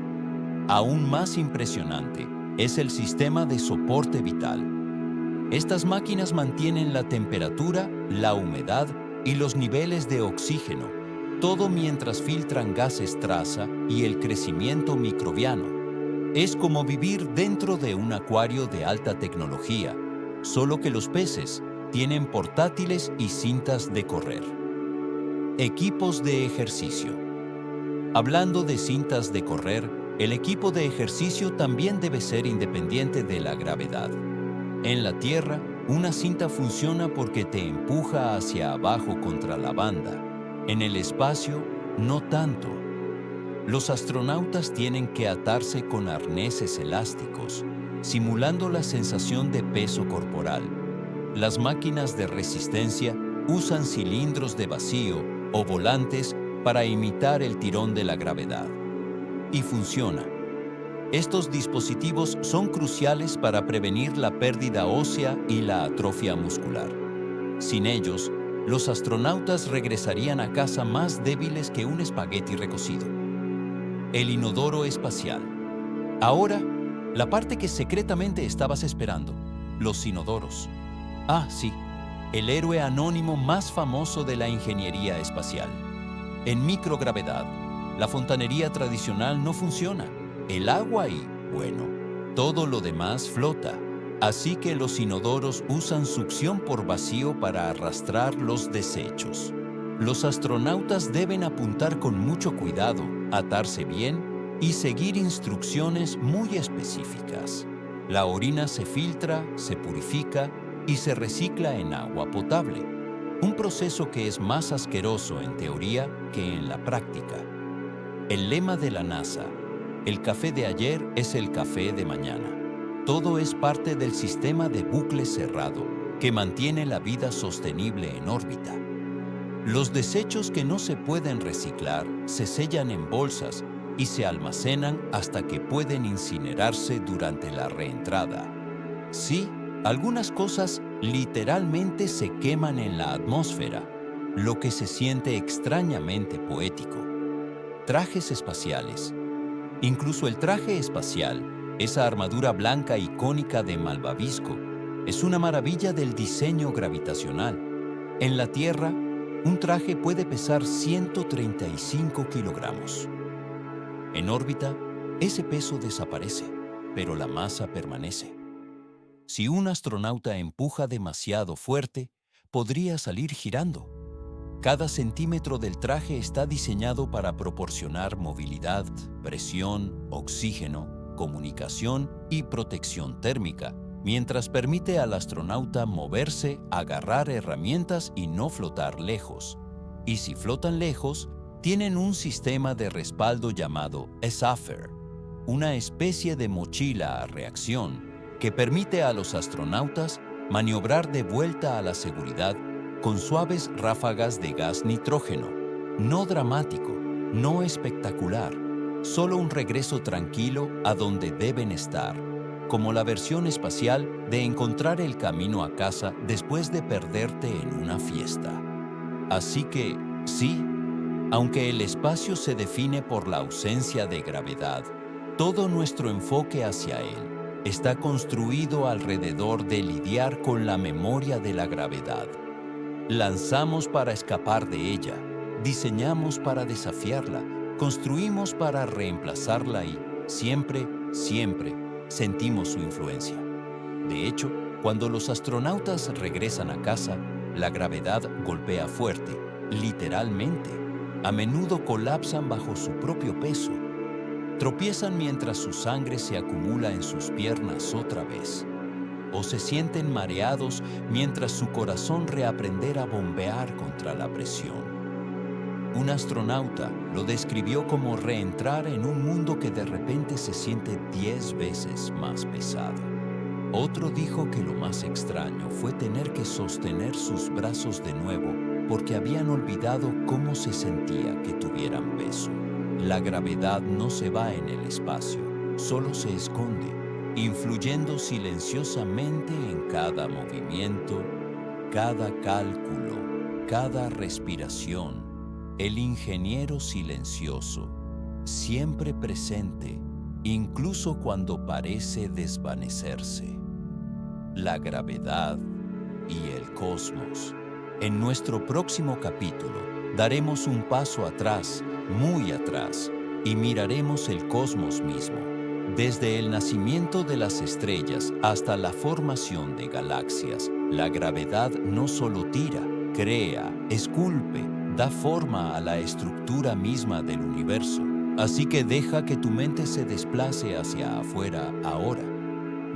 Aún más impresionante es el sistema de soporte vital. Estas máquinas mantienen la temperatura, la humedad y los niveles de oxígeno, todo mientras filtran gases traza y el crecimiento microbiano. Es como vivir dentro de un acuario de alta tecnología, solo que los peces tienen portátiles y cintas de correr. Equipos de ejercicio. Hablando de cintas de correr, el equipo de ejercicio también debe ser independiente de la gravedad. En la Tierra, una cinta funciona porque te empuja hacia abajo contra la banda. En el espacio, no tanto. Los astronautas tienen que atarse con arneses elásticos, simulando la sensación de peso corporal. Las máquinas de resistencia usan cilindros de vacío o volantes para imitar el tirón de la gravedad. Y funciona. Estos dispositivos son cruciales para prevenir la pérdida ósea y la atrofia muscular. Sin ellos, los astronautas regresarían a casa más débiles que un espagueti recocido. El inodoro espacial. Ahora, la parte que secretamente estabas esperando, los inodoros. Ah, sí, el héroe anónimo más famoso de la ingeniería espacial. En microgravedad, la fontanería tradicional no funciona. El agua y, bueno, todo lo demás flota. Así que los inodoros usan succión por vacío para arrastrar los desechos. Los astronautas deben apuntar con mucho cuidado, atarse bien y seguir instrucciones muy específicas. La orina se filtra, se purifica y se recicla en agua potable. Un proceso que es más asqueroso en teoría que en la práctica. El lema de la NASA: el café de ayer es el café de mañana. Todo es parte del sistema de bucle cerrado que mantiene la vida sostenible en órbita. Los desechos que no se pueden reciclar se sellan en bolsas y se almacenan hasta que pueden incinerarse durante la reentrada. Sí, algunas cosas literalmente se queman en la atmósfera, lo que se siente extrañamente poético. Trajes espaciales. Incluso el traje espacial, esa armadura blanca icónica de malvavisco, es una maravilla del diseño gravitacional. En la Tierra, un traje puede pesar 135 kilogramos. En órbita, ese peso desaparece, pero la masa permanece. Si un astronauta empuja demasiado fuerte, podría salir girando. Cada centímetro del traje está diseñado para proporcionar movilidad, presión, oxígeno, comunicación y protección térmica, mientras permite al astronauta moverse, agarrar herramientas y no flotar lejos. Y si flotan lejos, tienen un sistema de respaldo llamado SAFER, una especie de mochila a reacción que permite a los astronautas maniobrar de vuelta a la seguridad con suaves ráfagas de gas nitrógeno. No dramático, no espectacular, solo un regreso tranquilo a donde deben estar, como la versión espacial de encontrar el camino a casa después de perderte en una fiesta. Así que, sí, aunque el espacio se define por la ausencia de gravedad, todo nuestro enfoque hacia él está construido alrededor de lidiar con la memoria de la gravedad. Lanzamos para escapar de ella, diseñamos para desafiarla, construimos para reemplazarla y siempre, siempre sentimos su influencia. De hecho, cuando los astronautas regresan a casa, la gravedad golpea fuerte, literalmente. A menudo colapsan bajo su propio peso. Tropiezan mientras su sangre se acumula en sus piernas otra vez. O se sienten mareados mientras su corazón reaprenderá a bombear contra la presión. Un astronauta lo describió como reentrar en un mundo que de repente se siente 10 veces más pesado. Otro dijo que lo más extraño fue tener que sostener sus brazos de nuevo porque habían olvidado cómo se sentía que tuvieran peso. La gravedad no se va en el espacio, solo se esconde, influyendo silenciosamente en cada movimiento, cada cálculo, cada respiración. El ingeniero silencioso, siempre presente, incluso cuando parece desvanecerse. La gravedad y el cosmos. En nuestro próximo capítulo, daremos un paso atrás, muy atrás, y miraremos el cosmos mismo, desde el nacimiento de las estrellas hasta la formación de galaxias. La gravedad no solo tira, crea, esculpe, da forma a la estructura misma del universo. Así que deja que tu mente se desplace hacia afuera ahora,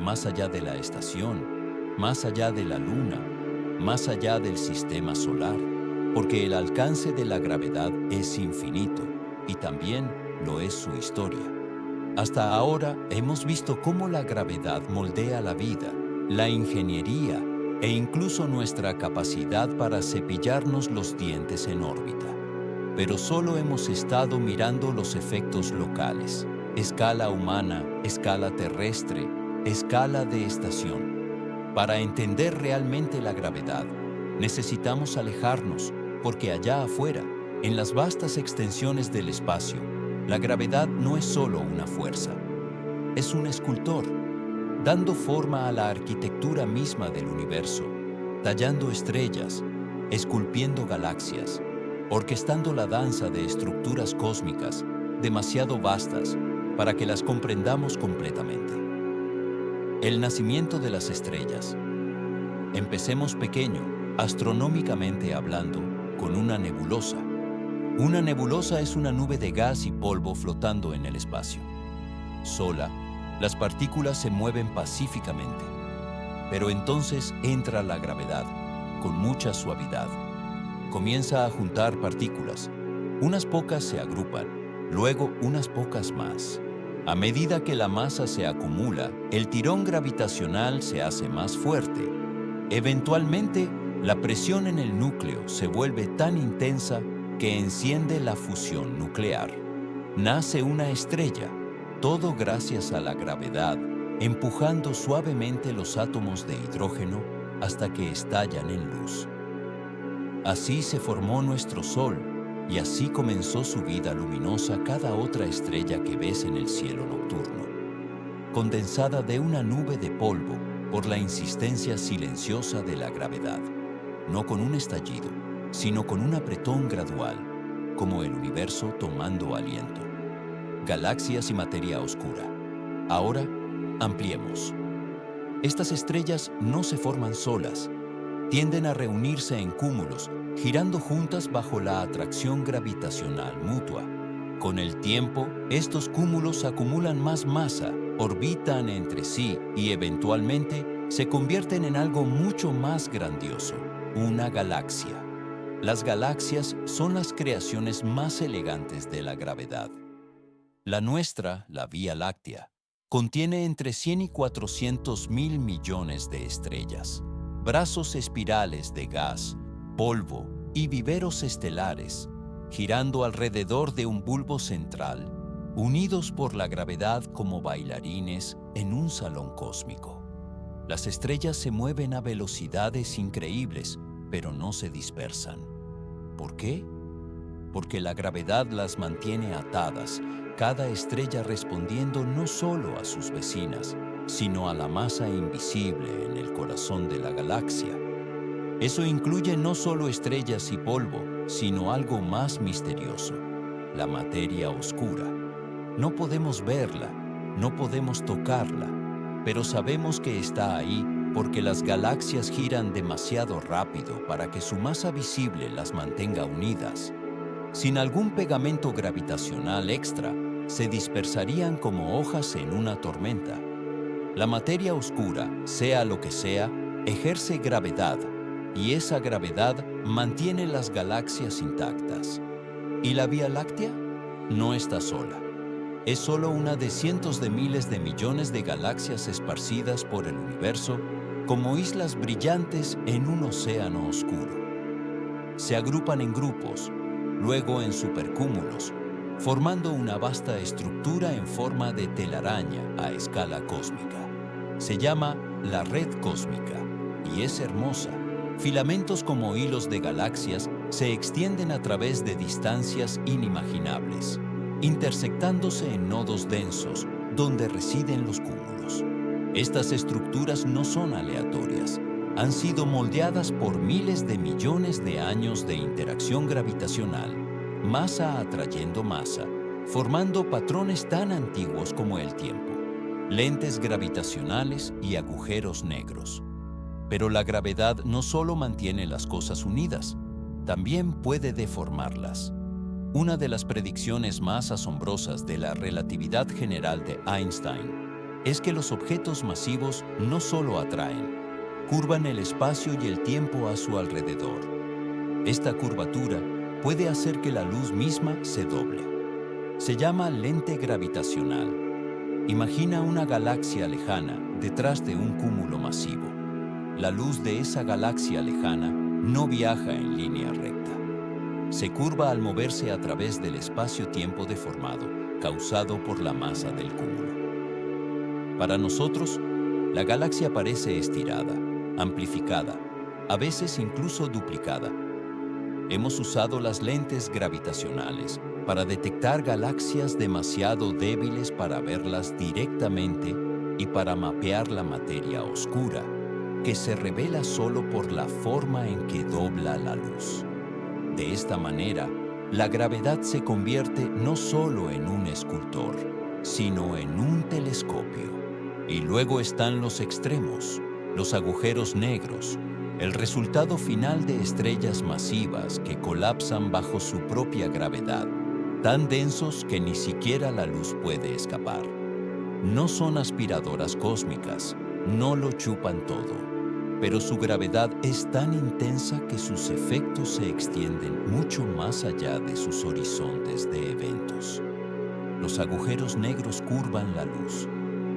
más allá de la estación, más allá de la luna, más allá del sistema solar, porque el alcance de la gravedad es infinito y también lo es su historia. Hasta ahora hemos visto cómo la gravedad moldea la vida, la ingeniería e incluso nuestra capacidad para cepillarnos los dientes en órbita. Pero solo hemos estado mirando los efectos locales, escala humana, escala terrestre, escala de estación. Para entender realmente la gravedad, necesitamos alejarnos, porque allá afuera, en las vastas extensiones del espacio, la gravedad no es solo una fuerza, es un escultor, dando forma a la arquitectura misma del universo, tallando estrellas, esculpiendo galaxias, orquestando la danza de estructuras cósmicas demasiado vastas para que las comprendamos completamente. El nacimiento de las estrellas. Empecemos pequeño, astronómicamente hablando, con una nebulosa. Una nebulosa es una nube de gas y polvo flotando en el espacio. Sola, las partículas se mueven pacíficamente. Pero entonces entra la gravedad, con mucha suavidad. Comienza a juntar partículas. Unas pocas se agrupan, luego unas pocas más. A medida que la masa se acumula, el tirón gravitacional se hace más fuerte. Eventualmente, la presión en el núcleo se vuelve tan intensa que enciende la fusión nuclear. Nace una estrella, todo gracias a la gravedad, empujando suavemente los átomos de hidrógeno hasta que estallan en luz. Así se formó nuestro Sol, y así comenzó su vida luminosa cada otra estrella que ves en el cielo nocturno, condensada de una nube de polvo por la insistencia silenciosa de la gravedad, no con un estallido, sino con un apretón gradual, como el universo tomando aliento. Galaxias y materia oscura. Ahora, ampliemos. Estas estrellas no se forman solas, tienden a reunirse en cúmulos, girando juntas bajo la atracción gravitacional mutua. Con el tiempo, estos cúmulos acumulan más masa, orbitan entre sí y eventualmente se convierten en algo mucho más grandioso, una galaxia. Las galaxias son las creaciones más elegantes de la gravedad. La nuestra, la Vía Láctea, contiene entre 100 y 400 mil millones de estrellas, brazos espirales de gas, polvo y viveros estelares, girando alrededor de un bulbo central, unidos por la gravedad como bailarines en un salón cósmico. Las estrellas se mueven a velocidades increíbles, pero no se dispersan. ¿Por qué? Porque la gravedad las mantiene atadas, cada estrella respondiendo no solo a sus vecinas, sino a la masa invisible en el corazón de la galaxia. Eso incluye no solo estrellas y polvo, sino algo más misterioso, la materia oscura. No podemos verla, no podemos tocarla, pero sabemos que está ahí porque las galaxias giran demasiado rápido para que su masa visible las mantenga unidas. Sin algún pegamento gravitacional extra, se dispersarían como hojas en una tormenta. La materia oscura, sea lo que sea, ejerce gravedad, y esa gravedad mantiene las galaxias intactas. ¿Y la Vía Láctea? No está sola. Es solo una de cientos de miles de millones de galaxias esparcidas por el universo como islas brillantes en un océano oscuro. Se agrupan en grupos, luego en supercúmulos, formando una vasta estructura en forma de telaraña a escala cósmica. Se llama la red cósmica y es hermosa. Filamentos como hilos de galaxias se extienden a través de distancias inimaginables, intersectándose en nodos densos donde residen los cúmulos. Estas estructuras no son aleatorias. Han sido moldeadas por miles de millones de años de interacción gravitacional, masa atrayendo masa, formando patrones tan antiguos como el tiempo, lentes gravitacionales y agujeros negros. Pero la gravedad no solo mantiene las cosas unidas, también puede deformarlas. Una de las predicciones más asombrosas de la relatividad general de Einstein es que los objetos masivos no solo atraen, curvan el espacio y el tiempo a su alrededor. Esta curvatura puede hacer que la luz misma se doble. Se llama lente gravitacional. Imagina una galaxia lejana detrás de un cúmulo masivo. La luz de esa galaxia lejana no viaja en línea recta. Se curva al moverse a través del espacio-tiempo deformado, causado por la masa del cúmulo. Para nosotros, la galaxia parece estirada, amplificada, a veces incluso duplicada. Hemos usado las lentes gravitacionales para detectar galaxias demasiado débiles para verlas directamente y para mapear la materia oscura, que se revela solo por la forma en que dobla la luz. De esta manera, la gravedad se convierte no solo en un escultor, sino en un telescopio. Y luego están los extremos, los agujeros negros, el resultado final de estrellas masivas que colapsan bajo su propia gravedad, tan densos que ni siquiera la luz puede escapar. No son aspiradoras cósmicas, no lo chupan todo, pero su gravedad es tan intensa que sus efectos se extienden mucho más allá de sus horizontes de eventos. Los agujeros negros curvan la luz,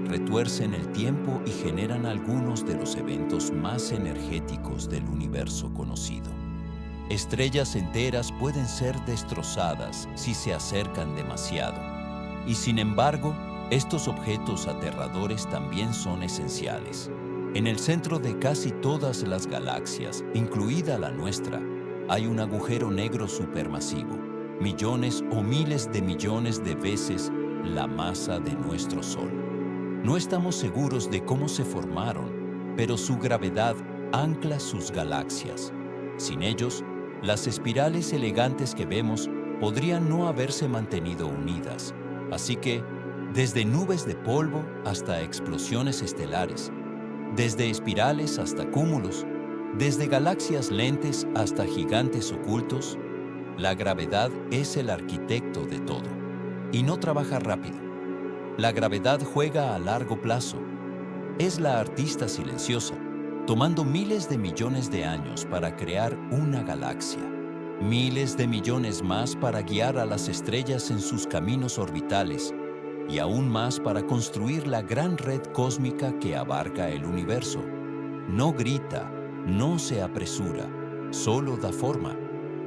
retuercen el tiempo y generan algunos de los eventos más energéticos del universo conocido. Estrellas enteras pueden ser destrozadas si se acercan demasiado, y sin embargo, estos objetos aterradores también son esenciales. En el centro de casi todas las galaxias, incluida la nuestra, hay un agujero negro supermasivo, millones o miles de millones de veces la masa de nuestro Sol. No estamos seguros de cómo se formaron, pero su gravedad ancla sus galaxias. Sin ellos, las espirales elegantes que vemos podrían no haberse mantenido unidas. Así que, desde nubes de polvo hasta explosiones estelares, desde espirales hasta cúmulos, desde galaxias lentes hasta gigantes ocultos, la gravedad es el arquitecto de todo. Y no trabaja rápido. La gravedad juega a largo plazo. Es la artista silenciosa, tomando miles de millones de años para crear una galaxia, miles de millones más para guiar a las estrellas en sus caminos orbitales, y aún más para construir la gran red cósmica que abarca el universo. No grita, no se apresura, solo da forma.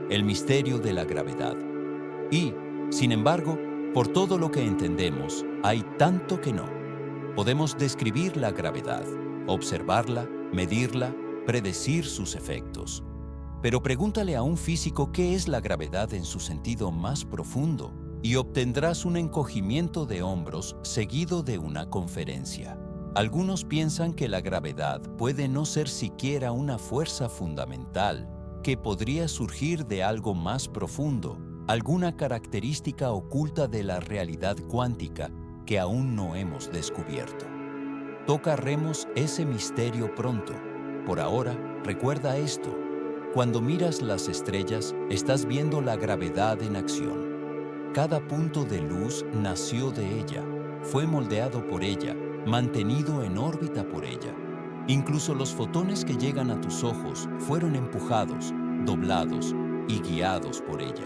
El misterio de la gravedad. Y, sin embargo, por todo lo que entendemos, hay tanto que no. Podemos describir la gravedad, observarla, medirla, predecir sus efectos. Pero pregúntale a un físico qué es la gravedad en su sentido más profundo, y obtendrás un encogimiento de hombros seguido de una conferencia. Algunos piensan que la gravedad puede no ser siquiera una fuerza fundamental, que podría surgir de algo más profundo, alguna característica oculta de la realidad cuántica que aún no hemos descubierto. Tocaremos ese misterio pronto. Por ahora, recuerda esto: cuando miras las estrellas, estás viendo la gravedad en acción. Cada punto de luz nació de ella, fue moldeado por ella, mantenido en órbita por ella. Incluso los fotones que llegan a tus ojos fueron empujados, doblados y guiados por ella.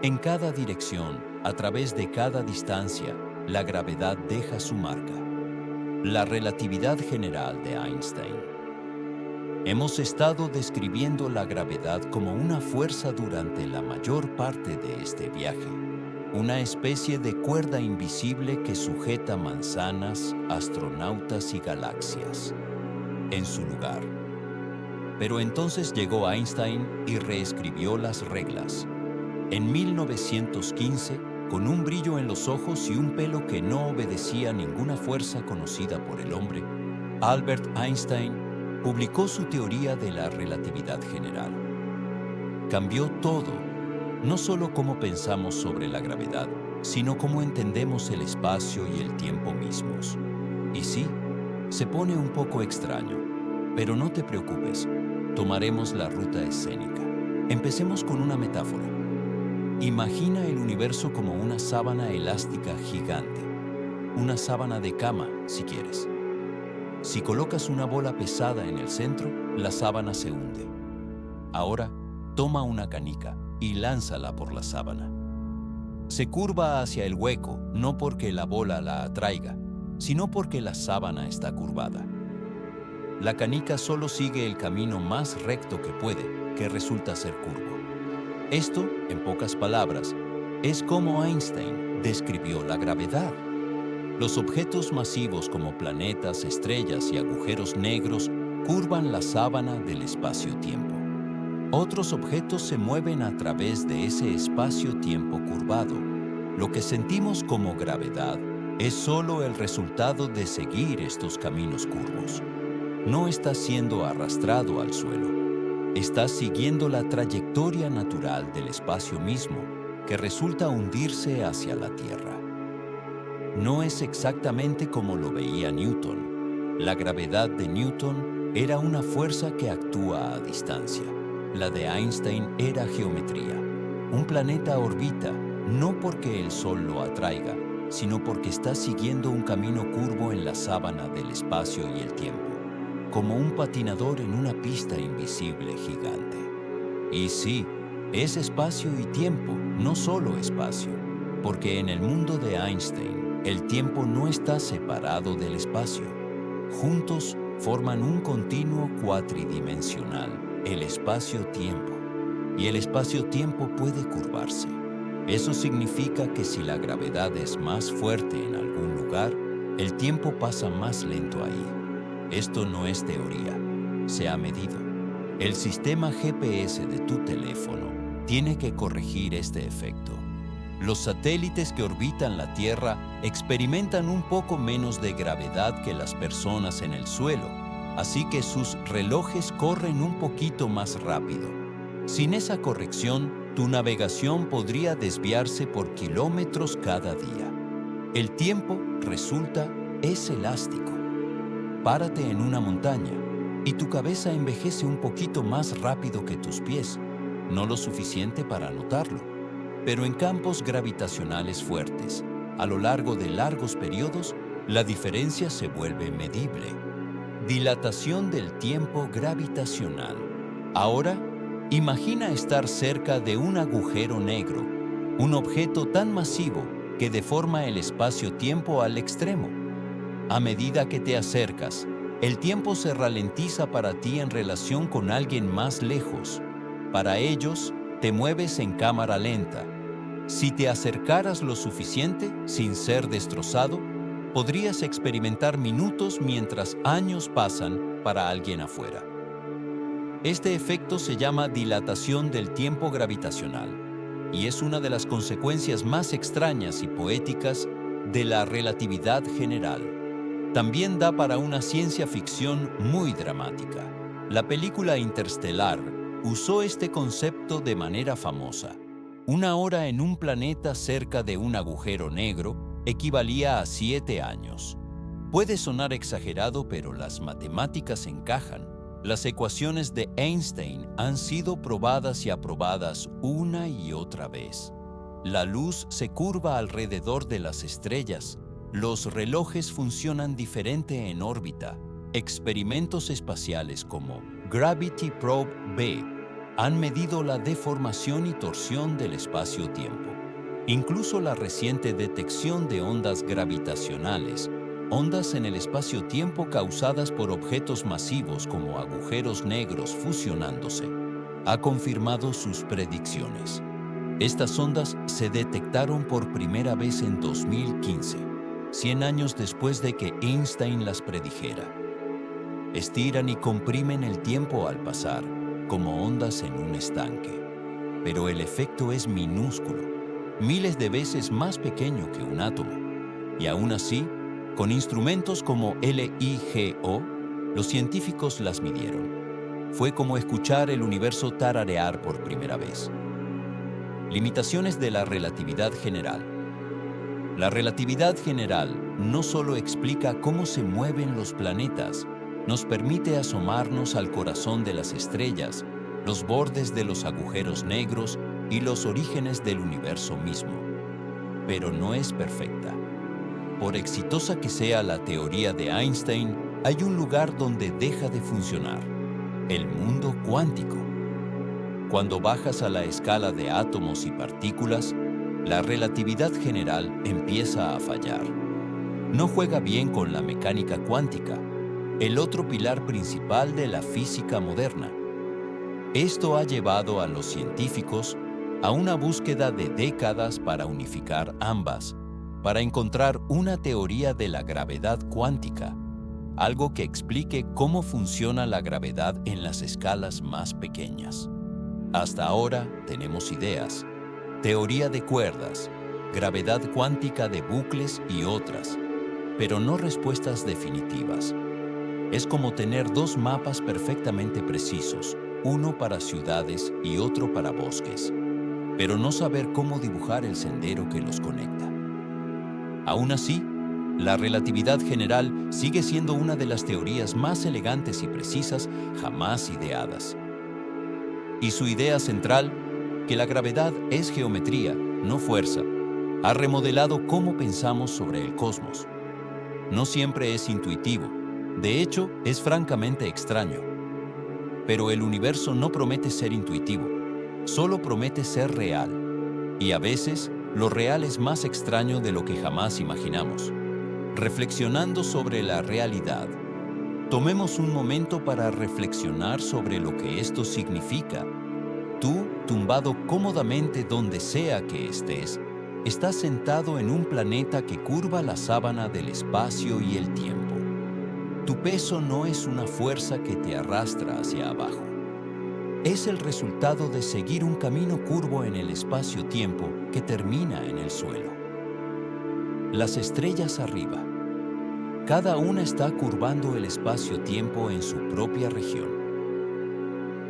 En cada dirección, a través de cada distancia, la gravedad deja su marca. La relatividad general de Einstein. Hemos estado describiendo la gravedad como una fuerza durante la mayor parte de este viaje, una especie de cuerda invisible que sujeta manzanas, astronautas y galaxias en su lugar. Pero entonces llegó Einstein y reescribió las reglas. En 1915, con un brillo en los ojos y un pelo que no obedecía a ninguna fuerza conocida por el hombre, Albert Einstein publicó su teoría de la relatividad general. Cambió todo, no solo cómo pensamos sobre la gravedad, sino cómo entendemos el espacio y el tiempo mismos. Y sí, se pone un poco extraño, pero no te preocupes, tomaremos la ruta escénica. Empecemos con una metáfora. Imagina el universo como una sábana elástica gigante, una sábana de cama, si quieres. Si colocas una bola pesada en el centro, la sábana se hunde. Ahora, toma una canica y lánzala por la sábana. Se curva hacia el hueco, no porque la bola la atraiga, sino porque la sábana está curvada. La canica solo sigue el camino más recto que puede, que resulta ser curvo. Esto, en pocas palabras, es como Einstein describió la gravedad. Los objetos masivos como planetas, estrellas y agujeros negros curvan la sábana del espacio-tiempo. Otros objetos se mueven a través de ese espacio-tiempo curvado. Lo que sentimos como gravedad es solo el resultado de seguir estos caminos curvos. No estás siendo arrastrado al suelo. Estás siguiendo la trayectoria natural del espacio mismo, que resulta hundirse hacia la Tierra. No es exactamente como lo veía Newton. La gravedad de Newton era una fuerza que actúa a distancia. La de Einstein era geometría. Un planeta orbita, no porque el Sol lo atraiga, sino porque está siguiendo un camino curvo en la sábana del espacio y el tiempo, como un patinador en una pista invisible gigante. Y sí, es espacio y tiempo, no solo espacio, porque en el mundo de Einstein, el tiempo no está separado del espacio. Juntos forman un continuo cuatridimensional, el espacio-tiempo, y el espacio-tiempo puede curvarse. Eso significa que si la gravedad es más fuerte en algún lugar, el tiempo pasa más lento ahí. Esto no es teoría, se ha medido. El sistema GPS de tu teléfono tiene que corregir este efecto. Los satélites que orbitan la Tierra experimentan un poco menos de gravedad que las personas en el suelo, así que sus relojes corren un poquito más rápido. Sin esa corrección, tu navegación podría desviarse por kilómetros cada día. El tiempo, resulta, es elástico. Párate en una montaña y tu cabeza envejece un poquito más rápido que tus pies, no lo suficiente para notarlo. Pero en campos gravitacionales fuertes, a lo largo de largos periodos, la diferencia se vuelve medible. Dilatación del tiempo gravitacional. Ahora, imagina estar cerca de un agujero negro, un objeto tan masivo que deforma el espacio-tiempo al extremo. A medida que te acercas, el tiempo se ralentiza para ti en relación con alguien más lejos. Para ellos, te mueves en cámara lenta. Si te acercaras lo suficiente, sin ser destrozado, podrías experimentar minutos mientras años pasan para alguien afuera. Este efecto se llama dilatación del tiempo gravitacional y es una de las consecuencias más extrañas y poéticas de la relatividad general. También da para una ciencia ficción muy dramática. La película Interstellar usó este concepto de manera famosa. Una hora en un planeta cerca de un agujero negro equivalía a 7 años. Puede sonar exagerado, pero las matemáticas encajan. Las ecuaciones de Einstein han sido probadas y aprobadas una y otra vez. La luz se curva alrededor de las estrellas. Los relojes funcionan diferente en órbita. Experimentos espaciales como Gravity Probe B han medido la deformación y torsión del espacio-tiempo. Incluso la reciente detección de ondas gravitacionales, ondas en el espacio-tiempo causadas por objetos masivos como agujeros negros fusionándose, ha confirmado sus predicciones. Estas ondas se detectaron por primera vez en 2015, 100 años después de que Einstein las predijera. Estiran y comprimen el tiempo al pasar, como ondas en un estanque. Pero el efecto es minúsculo, miles de veces más pequeño que un átomo. Y aún así, con instrumentos como LIGO, los científicos las midieron. Fue como escuchar el universo tararear por primera vez. Limitaciones de la relatividad general. La relatividad general no solo explica cómo se mueven los planetas, nos permite asomarnos al corazón de las estrellas, los bordes de los agujeros negros y los orígenes del universo mismo. Pero no es perfecta. Por exitosa que sea la teoría de Einstein, hay un lugar donde deja de funcionar: el mundo cuántico. Cuando bajas a la escala de átomos y partículas, la relatividad general empieza a fallar. No juega bien con la mecánica cuántica, el otro pilar principal de la física moderna. Esto ha llevado a los científicos a una búsqueda de décadas para unificar ambas, para encontrar una teoría de la gravedad cuántica, algo que explique cómo funciona la gravedad en las escalas más pequeñas. Hasta ahora tenemos ideas: teoría de cuerdas, gravedad cuántica de bucles y otras, pero no respuestas definitivas. Es como tener dos mapas perfectamente precisos, uno para ciudades y otro para bosques, pero no saber cómo dibujar el sendero que los conecta. Aún así, la relatividad general sigue siendo una de las teorías más elegantes y precisas jamás ideadas. Y su idea central, que la gravedad es geometría, no fuerza, ha remodelado cómo pensamos sobre el cosmos. No siempre es intuitivo, de hecho, es francamente extraño. Pero el universo no promete ser intuitivo, solo promete ser real. Y a veces, lo real es más extraño de lo que jamás imaginamos. Reflexionando sobre la realidad, tomemos un momento para reflexionar sobre lo que esto significa. Tú, tumbado cómodamente donde sea que estés, estás sentado en un planeta que curva la sábana del espacio y el tiempo. Tu peso no es una fuerza que te arrastra hacia abajo. Es el resultado de seguir un camino curvo en el espacio-tiempo que termina en el suelo. Las estrellas arriba. Cada una está curvando el espacio-tiempo en su propia región.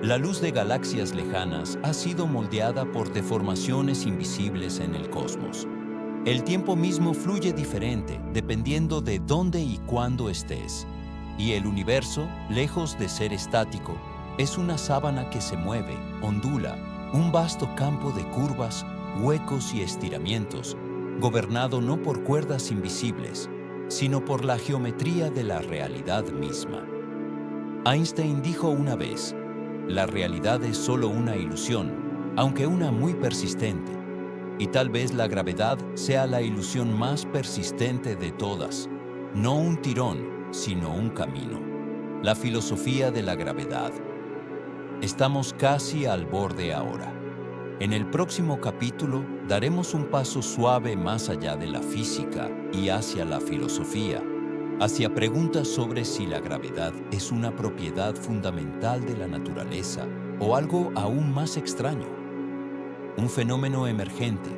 La luz de galaxias lejanas ha sido moldeada por deformaciones invisibles en el cosmos. El tiempo mismo fluye diferente dependiendo de dónde y cuándo estés. Y el universo, lejos de ser estático, es una sábana que se mueve, ondula, un vasto campo de curvas, huecos y estiramientos, gobernado no por cuerdas invisibles, sino por la geometría de la realidad misma. Einstein dijo una vez: la realidad es solo una ilusión, aunque una muy persistente, y tal vez la gravedad sea la ilusión más persistente de todas, no un tirón, sino un camino. La filosofía de la gravedad. Estamos casi al borde ahora. En el próximo capítulo daremos un paso suave más allá de la física y hacia la filosofía, hacia preguntas sobre si la gravedad es una propiedad fundamental de la naturaleza o algo aún más extraño. Un fenómeno emergente,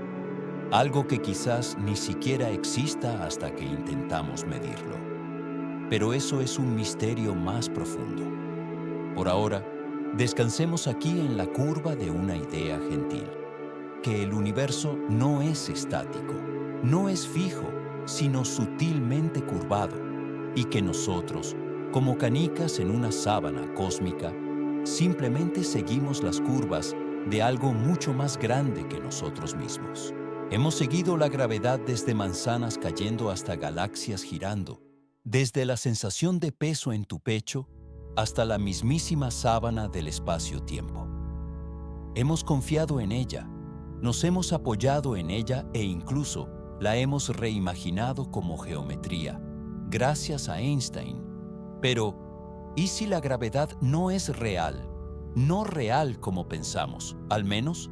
algo que quizás ni siquiera exista hasta que intentamos medirlo. Pero eso es un misterio más profundo. Por ahora, descansemos aquí en la curva de una idea gentil, que el universo no es estático, no es fijo, sino sutilmente curvado, y que nosotros, como canicas en una sábana cósmica, simplemente seguimos las curvas de algo mucho más grande que nosotros mismos. Hemos seguido la gravedad desde manzanas cayendo hasta galaxias girando, desde la sensación de peso en tu pecho hasta la mismísima sábana del espacio-tiempo. Hemos confiado en ella, nos hemos apoyado en ella e incluso la hemos reimaginado como geometría, gracias a Einstein. Pero, ¿y si la gravedad no es real? No real como pensamos, al menos.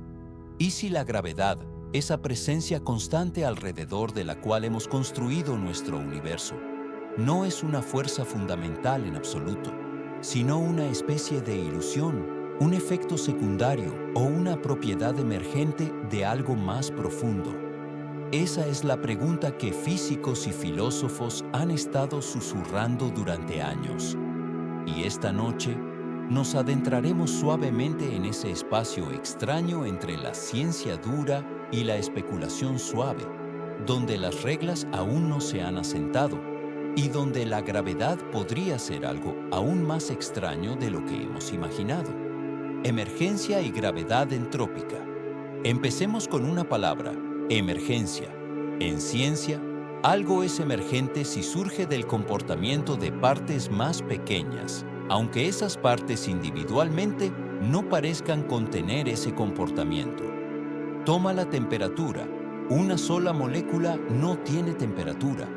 ¿Y si la gravedad, esa presencia constante alrededor de la cual hemos construido nuestro universo, no es una fuerza fundamental en absoluto, sino una especie de ilusión, un efecto secundario o una propiedad emergente de algo más profundo? Esa es la pregunta que físicos y filósofos han estado susurrando durante años. Y esta noche nos adentraremos suavemente en ese espacio extraño entre la ciencia dura y la especulación suave, donde las reglas aún no se han asentado y donde la gravedad podría ser algo aún más extraño de lo que hemos imaginado. Emergencia y gravedad entrópica. Empecemos con una palabra: emergencia. En ciencia, algo es emergente si surge del comportamiento de partes más pequeñas, aunque esas partes individualmente no parezcan contener ese comportamiento. Toma la temperatura. Una sola molécula no tiene temperatura,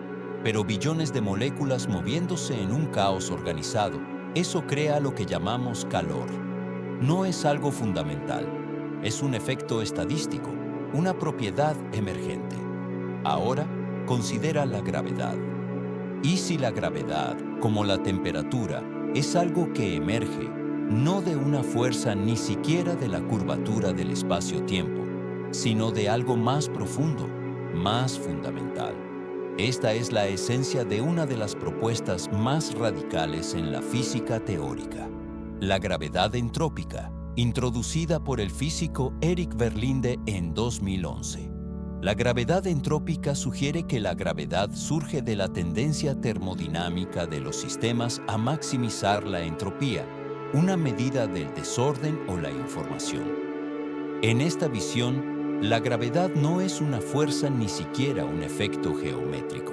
pero billones de moléculas moviéndose en un caos organizado, eso crea lo que llamamos calor. No es algo fundamental, es un efecto estadístico, una propiedad emergente. Ahora, considera la gravedad. ¿Y si la gravedad, como la temperatura, es algo que emerge, no de una fuerza ni siquiera de la curvatura del espacio-tiempo, sino de algo más profundo, más fundamental? Esta es la esencia de una de las propuestas más radicales en la física teórica, la gravedad entrópica, introducida por el físico Erik Verlinde en 2011. La gravedad entrópica sugiere que la gravedad surge de la tendencia termodinámica de los sistemas a maximizar la entropía, una medida del desorden o la información. En esta visión, la gravedad no es una fuerza ni siquiera un efecto geométrico.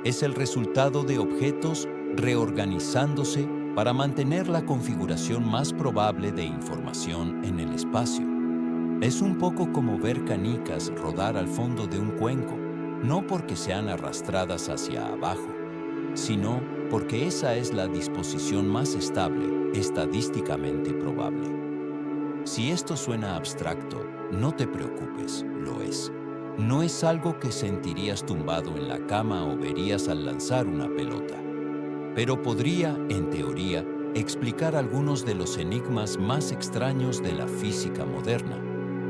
Es el resultado de objetos reorganizándose para mantener la configuración más probable de información en el espacio. Es un poco como ver canicas rodar al fondo de un cuenco, no porque sean arrastradas hacia abajo, sino porque esa es la disposición más estable, estadísticamente probable. Si esto suena abstracto, no te preocupes, lo es. No es algo que sentirías tumbado en la cama o verías al lanzar una pelota. Pero podría, en teoría, explicar algunos de los enigmas más extraños de la física moderna,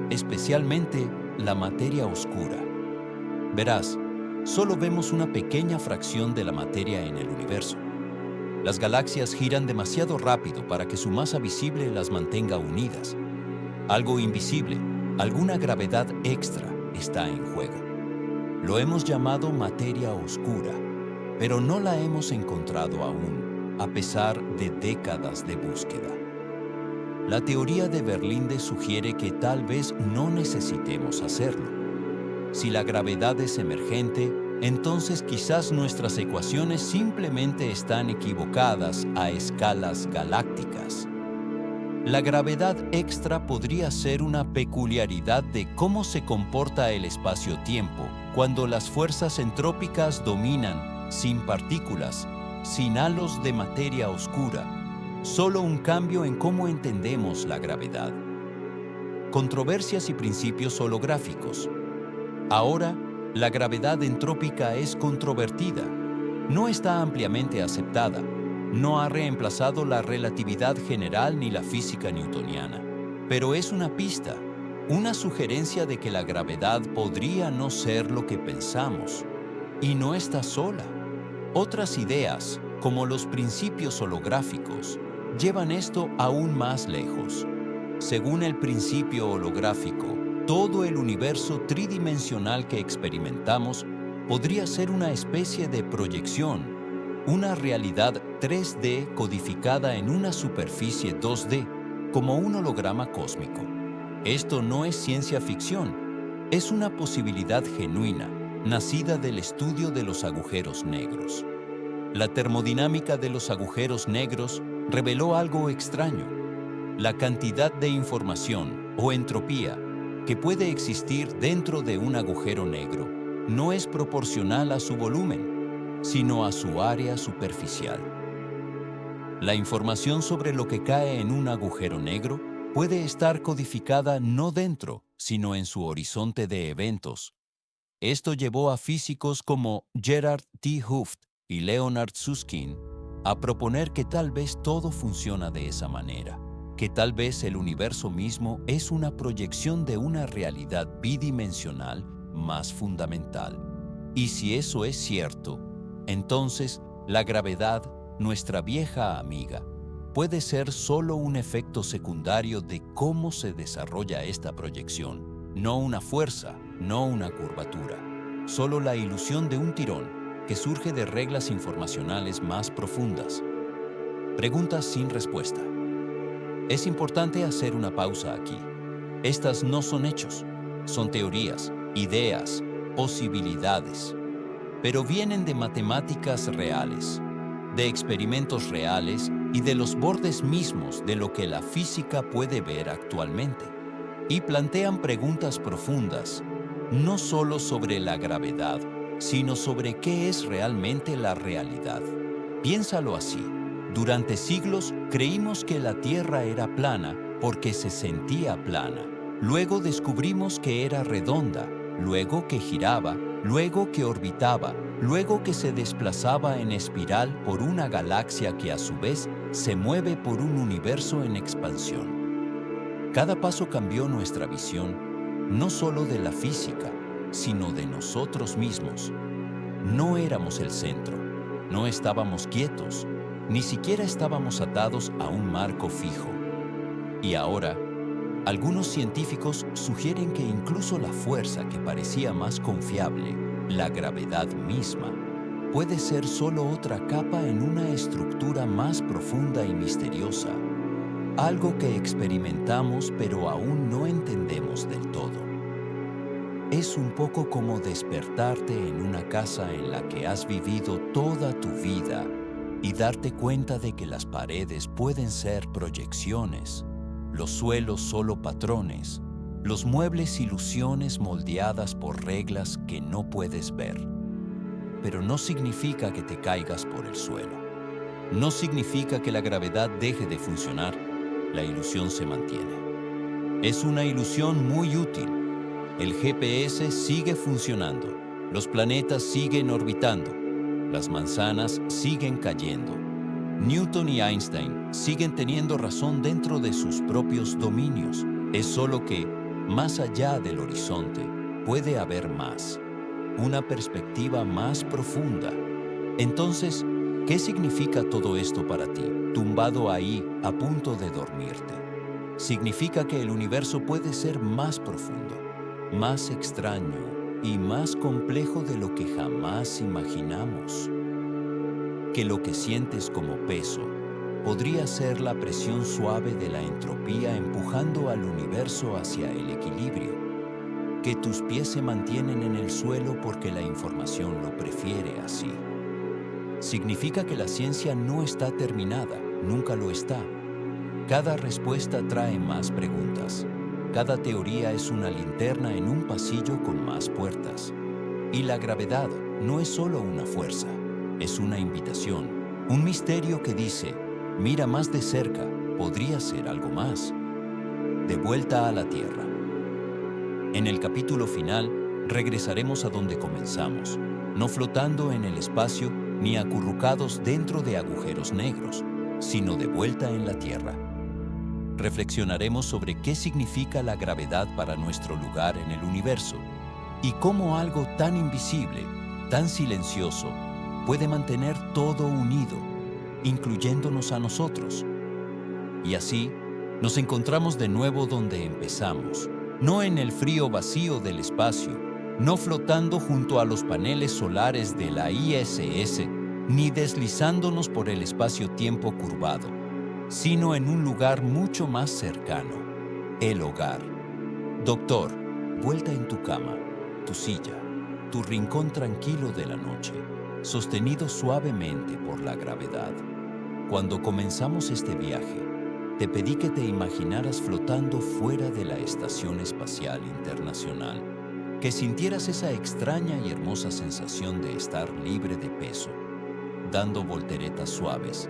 especialmente la materia oscura. Verás, solo vemos una pequeña fracción de la materia en el universo. Las galaxias giran demasiado rápido para que su masa visible las mantenga unidas. Algo invisible, alguna gravedad extra, está en juego. Lo hemos llamado materia oscura, pero no la hemos encontrado aún, a pesar de décadas de búsqueda. La teoría de Verlinde sugiere que tal vez no necesitemos hacerlo. Si la gravedad es emergente, entonces quizás nuestras ecuaciones simplemente están equivocadas a escalas galácticas. La gravedad extra podría ser una peculiaridad de cómo se comporta el espacio-tiempo cuando las fuerzas entrópicas dominan, sin partículas, sin halos de materia oscura, solo un cambio en cómo entendemos la gravedad. Controversias y principios holográficos. Ahora, la gravedad entrópica es controvertida. No está ampliamente aceptada. No ha reemplazado la relatividad general ni la física newtoniana. Pero es una pista, una sugerencia de que la gravedad podría no ser lo que pensamos. Y no está sola. Otras ideas, como los principios holográficos, llevan esto aún más lejos. Según el principio holográfico, todo el universo tridimensional que experimentamos podría ser una especie de proyección, una realidad 3D codificada en una superficie 2D, como un holograma cósmico. Esto no es ciencia ficción, Es una posibilidad genuina, nacida del estudio de los agujeros negros. La termodinámica de los agujeros negros reveló algo extraño. La cantidad de información o entropía que puede existir dentro de un agujero negro no es proporcional a su volumen, sino a su área superficial. La información sobre lo que cae en un agujero negro puede estar codificada no dentro, sino en su horizonte de eventos. Esto llevó a físicos como Gerard T. Hooft y Leonard Susskind a proponer que tal vez todo funciona de esa manera, que tal vez el universo mismo es una proyección de una realidad bidimensional más fundamental. Y si eso es cierto, entonces la gravedad, nuestra vieja amiga, puede ser solo un efecto secundario de cómo se desarrolla esta proyección, no una fuerza, no una curvatura, solo la ilusión de un tirón que surge de reglas informacionales más profundas. Preguntas sin respuesta. Es importante hacer una pausa aquí. Estas no son hechos, son teorías, ideas, posibilidades, pero vienen de matemáticas reales, de experimentos reales y de los bordes mismos de lo que la física puede ver actualmente. Y plantean preguntas profundas, no solo sobre la gravedad, sino sobre qué es realmente la realidad. Piénsalo así. Durante siglos creímos que la Tierra era plana porque se sentía plana. Luego descubrimos que era redonda, luego que giraba, luego que orbitaba, luego que se desplazaba en espiral por una galaxia que a su vez se mueve por un universo en expansión. Cada paso cambió nuestra visión, no solo de la física, sino de nosotros mismos. No éramos el centro, no estábamos quietos, ni siquiera estábamos atados a un marco fijo. Y ahora, algunos científicos sugieren que incluso la fuerza que parecía más confiable, la gravedad misma, puede ser solo otra capa en una estructura más profunda y misteriosa, algo que experimentamos pero aún no entendemos del todo. Es un poco como despertarte en una casa en la que has vivido toda tu vida y darte cuenta de que las paredes pueden ser proyecciones, los suelos solo patrones, los muebles ilusiones moldeadas por reglas que no puedes ver. Pero no significa que te caigas por el suelo. No significa que la gravedad deje de funcionar. La ilusión se mantiene. Es una ilusión muy útil. El GPS sigue funcionando. Los planetas siguen orbitando. Las manzanas siguen cayendo. Newton y Einstein siguen teniendo razón dentro de sus propios dominios. Es solo que, más allá del horizonte, puede haber más. Una perspectiva más profunda. Entonces, ¿qué significa todo esto para ti, tumbado ahí, a punto de dormirte? Significa que el universo puede ser más profundo, más extraño y más complejo de lo que jamás imaginamos. Que lo que sientes como peso podría ser la presión suave de la entropía empujando al universo hacia el equilibrio. Que tus pies se mantienen en el suelo porque la información lo prefiere así. Significa que la ciencia no está terminada, nunca lo está. Cada respuesta trae más preguntas. Cada teoría es una linterna en un pasillo con más puertas. Y la gravedad no es solo una fuerza, es una invitación, un misterio que dice, mira más de cerca, podría ser algo más. De vuelta a la Tierra. En el capítulo final, regresaremos a donde comenzamos, no flotando en el espacio ni acurrucados dentro de agujeros negros, sino de vuelta en la Tierra. Reflexionaremos sobre qué significa la gravedad para nuestro lugar en el universo y cómo algo tan invisible, tan silencioso, puede mantener todo unido, incluyéndonos a nosotros. Y así, nos encontramos de nuevo donde empezamos, no en el frío vacío del espacio, no flotando junto a los paneles solares de la ISS, ni deslizándonos por el espacio-tiempo curvado, sino en un lugar mucho más cercano, el hogar. Doctor, envuelta en tu cama, tu silla, tu rincón tranquilo de la noche, sostenido suavemente por la gravedad. Cuando comenzamos este viaje, te pedí que te imaginaras flotando fuera de la Estación Espacial Internacional, que sintieras esa extraña y hermosa sensación de estar libre de peso, dando volteretas suaves,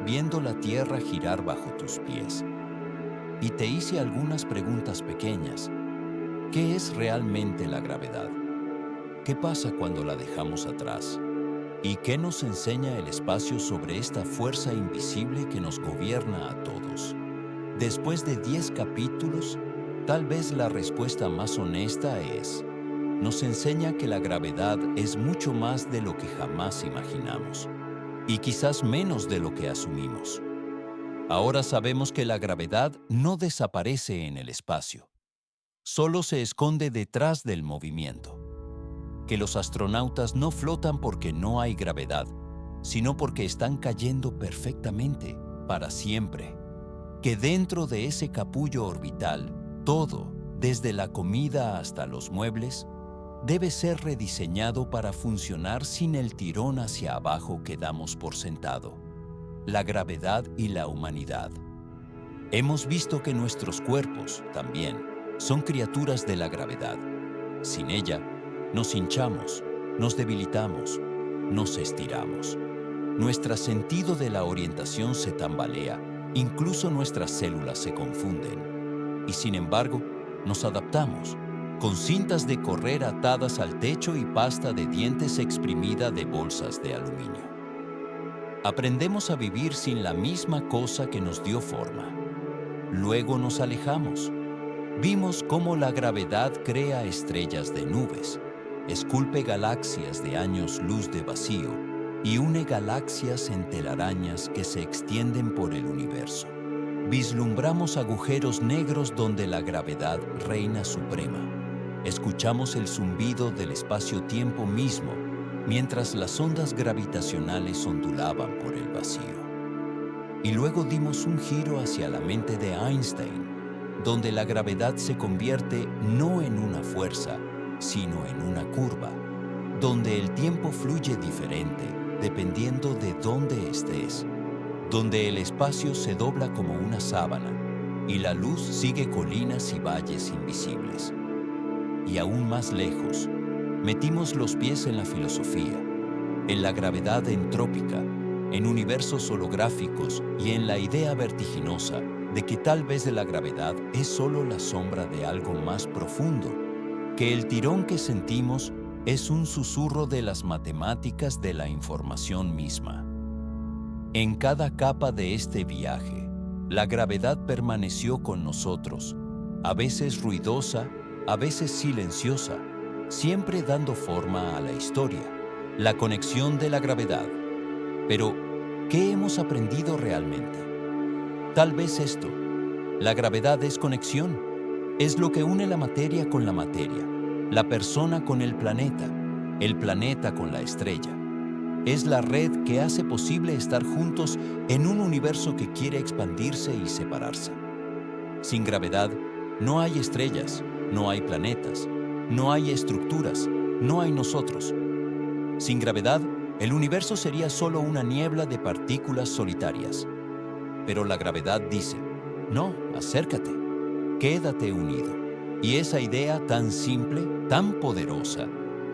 viendo la Tierra girar bajo tus pies. Y te hice algunas preguntas pequeñas. ¿Qué es realmente la gravedad? ¿Qué pasa cuando la dejamos atrás? ¿Y qué nos enseña el espacio sobre esta fuerza invisible que nos gobierna a todos? Después de 10 capítulos, tal vez la respuesta más honesta es: nos enseña que la gravedad es mucho más de lo que jamás imaginamos, y quizás menos de lo que asumimos. Ahora sabemos que la gravedad no desaparece en el espacio, solo se esconde detrás del movimiento. Que los astronautas no flotan porque no hay gravedad, sino porque están cayendo perfectamente, para siempre. Que dentro de ese capullo orbital, todo, desde la comida hasta los muebles, debe ser rediseñado para funcionar sin el tirón hacia abajo que damos por sentado: la gravedad y la humanidad. Hemos visto que nuestros cuerpos, también, son criaturas de la gravedad. Sin ella, nos hinchamos, nos debilitamos, nos estiramos. Nuestro sentido de la orientación se tambalea, incluso nuestras células se confunden. Y sin embargo, nos adaptamos, con cintas de correr atadas al techo y pasta de dientes exprimida de bolsas de aluminio. Aprendemos a vivir sin la misma cosa que nos dio forma. Luego nos alejamos. Vimos cómo la gravedad crea estrellas de nubes, esculpe galaxias de años luz de vacío y une galaxias en telarañas que se extienden por el universo. Vislumbramos agujeros negros donde la gravedad reina suprema. Escuchamos el zumbido del espacio-tiempo mismo mientras las ondas gravitacionales ondulaban por el vacío. Y luego dimos un giro hacia la mente de Einstein, donde la gravedad se convierte no en una fuerza, sino en una curva, donde el tiempo fluye diferente dependiendo de dónde estés, donde el espacio se dobla como una sábana y la luz sigue colinas y valles invisibles. Y aún más lejos, metimos los pies en la filosofía, en la gravedad entrópica, en universos holográficos y en la idea vertiginosa de que tal vez la gravedad es solo la sombra de algo más profundo, que el tirón que sentimos es un susurro de las matemáticas de la información misma. En cada capa de este viaje, la gravedad permaneció con nosotros, a veces ruidosa, a veces silenciosa, siempre dando forma a la historia, la conexión de la gravedad. Pero, ¿qué hemos aprendido realmente? Tal vez esto: la gravedad es conexión, es lo que une la materia con la materia, la persona con el planeta con la estrella. Es la red que hace posible estar juntos en un universo que quiere expandirse y separarse. Sin gravedad, no hay estrellas, no hay planetas, no hay estructuras, no hay nosotros. Sin gravedad, el universo sería solo una niebla de partículas solitarias. Pero la gravedad dice: no, acércate, quédate unido. Y esa idea tan simple, tan poderosa,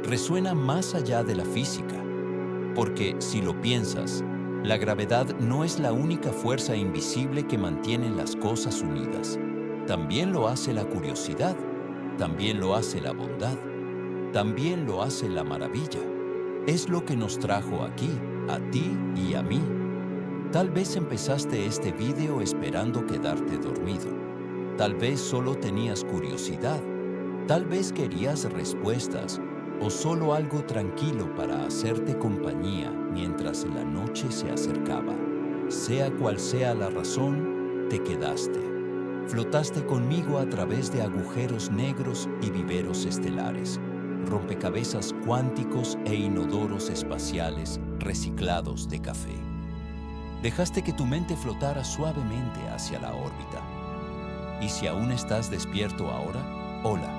resuena más allá de la física. Porque, si lo piensas, la gravedad no es la única fuerza invisible que mantiene las cosas unidas. También lo hace la curiosidad, también lo hace la bondad, también lo hace la maravilla. Es lo que nos trajo aquí, a ti y a mí. Tal vez empezaste este video esperando quedarte dormido. Tal vez solo tenías curiosidad. Tal vez querías respuestas o solo algo tranquilo para hacerte compañía mientras la noche se acercaba. Sea cual sea la razón, te quedaste. Flotaste conmigo a través de agujeros negros y viveros estelares, rompecabezas cuánticos e inodoros espaciales reciclados de café. Dejaste que tu mente flotara suavemente hacia la órbita. Y si aún estás despierto ahora, hola.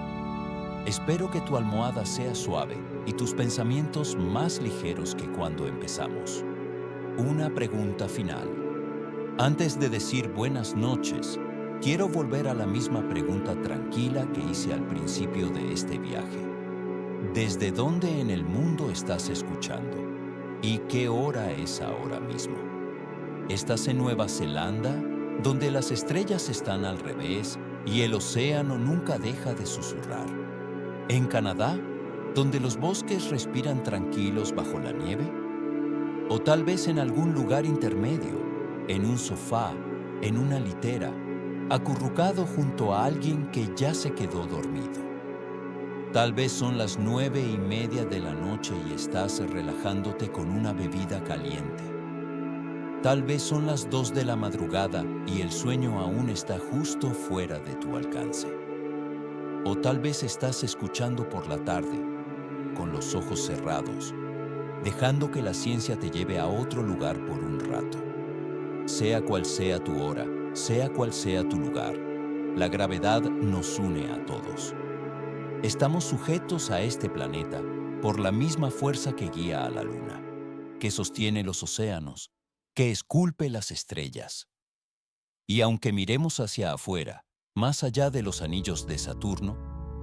Espero que tu almohada sea suave y tus pensamientos más ligeros que cuando empezamos. Una pregunta final. Antes de decir buenas noches, quiero volver a la misma pregunta tranquila que hice al principio de este viaje. ¿Desde dónde en el mundo estás escuchando? ¿Y qué hora es ahora mismo? ¿Estás en Nueva Zelanda, donde las estrellas están al revés y el océano nunca deja de susurrar? ¿En Canadá, donde los bosques respiran tranquilos bajo la nieve? ¿O tal vez en algún lugar intermedio, en un sofá, en una litera, acurrucado junto a alguien que ya se quedó dormido? Tal vez son las 9:30 de la noche y estás relajándote con una bebida caliente. Tal vez son las 2 de la madrugada y el sueño aún está justo fuera de tu alcance. O tal vez estás escuchando por la tarde, con los ojos cerrados, dejando que la ciencia te lleve a otro lugar por un rato. Sea cual sea tu hora, sea cual sea tu lugar, la gravedad nos une a todos. Estamos sujetos a este planeta por la misma fuerza que guía a la Luna, que sostiene los océanos, que esculpe las estrellas. Y aunque miremos hacia afuera, más allá de los anillos de Saturno,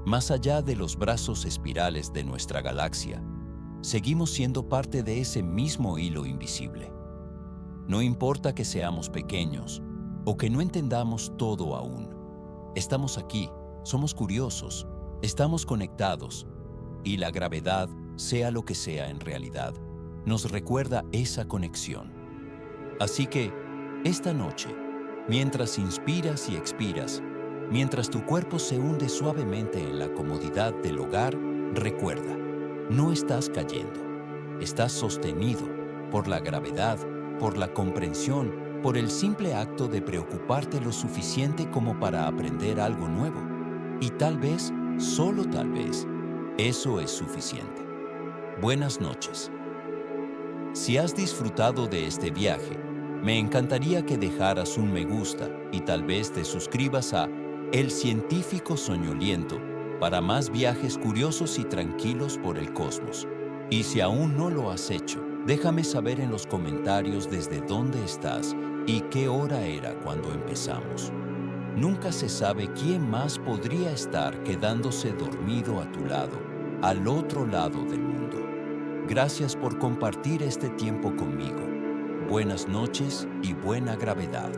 más allá de los brazos espirales de nuestra galaxia, seguimos siendo parte de ese mismo hilo invisible. No importa que seamos pequeños o que no entendamos todo aún. Estamos aquí, somos curiosos, estamos conectados, y la gravedad, sea lo que sea en realidad, nos recuerda esa conexión. Así que, esta noche, mientras inspiras y expiras, mientras tu cuerpo se hunde suavemente en la comodidad del hogar, recuerda, no estás cayendo, estás sostenido por la gravedad, por la comprensión, por el simple acto de preocuparte lo suficiente como para aprender algo nuevo. Y tal vez, solo tal vez, eso es suficiente. Buenas noches. Si has disfrutado de este viaje, me encantaría que dejaras un me gusta y tal vez te suscribas a El Científico Soñoliento para más viajes curiosos y tranquilos por el cosmos. Y si aún no lo has hecho, déjame saber en los comentarios desde dónde estás y qué hora era cuando empezamos. Nunca se sabe quién más podría estar quedándose dormido a tu lado, al otro lado del mundo. Gracias por compartir este tiempo conmigo. Buenas noches y buena gravedad.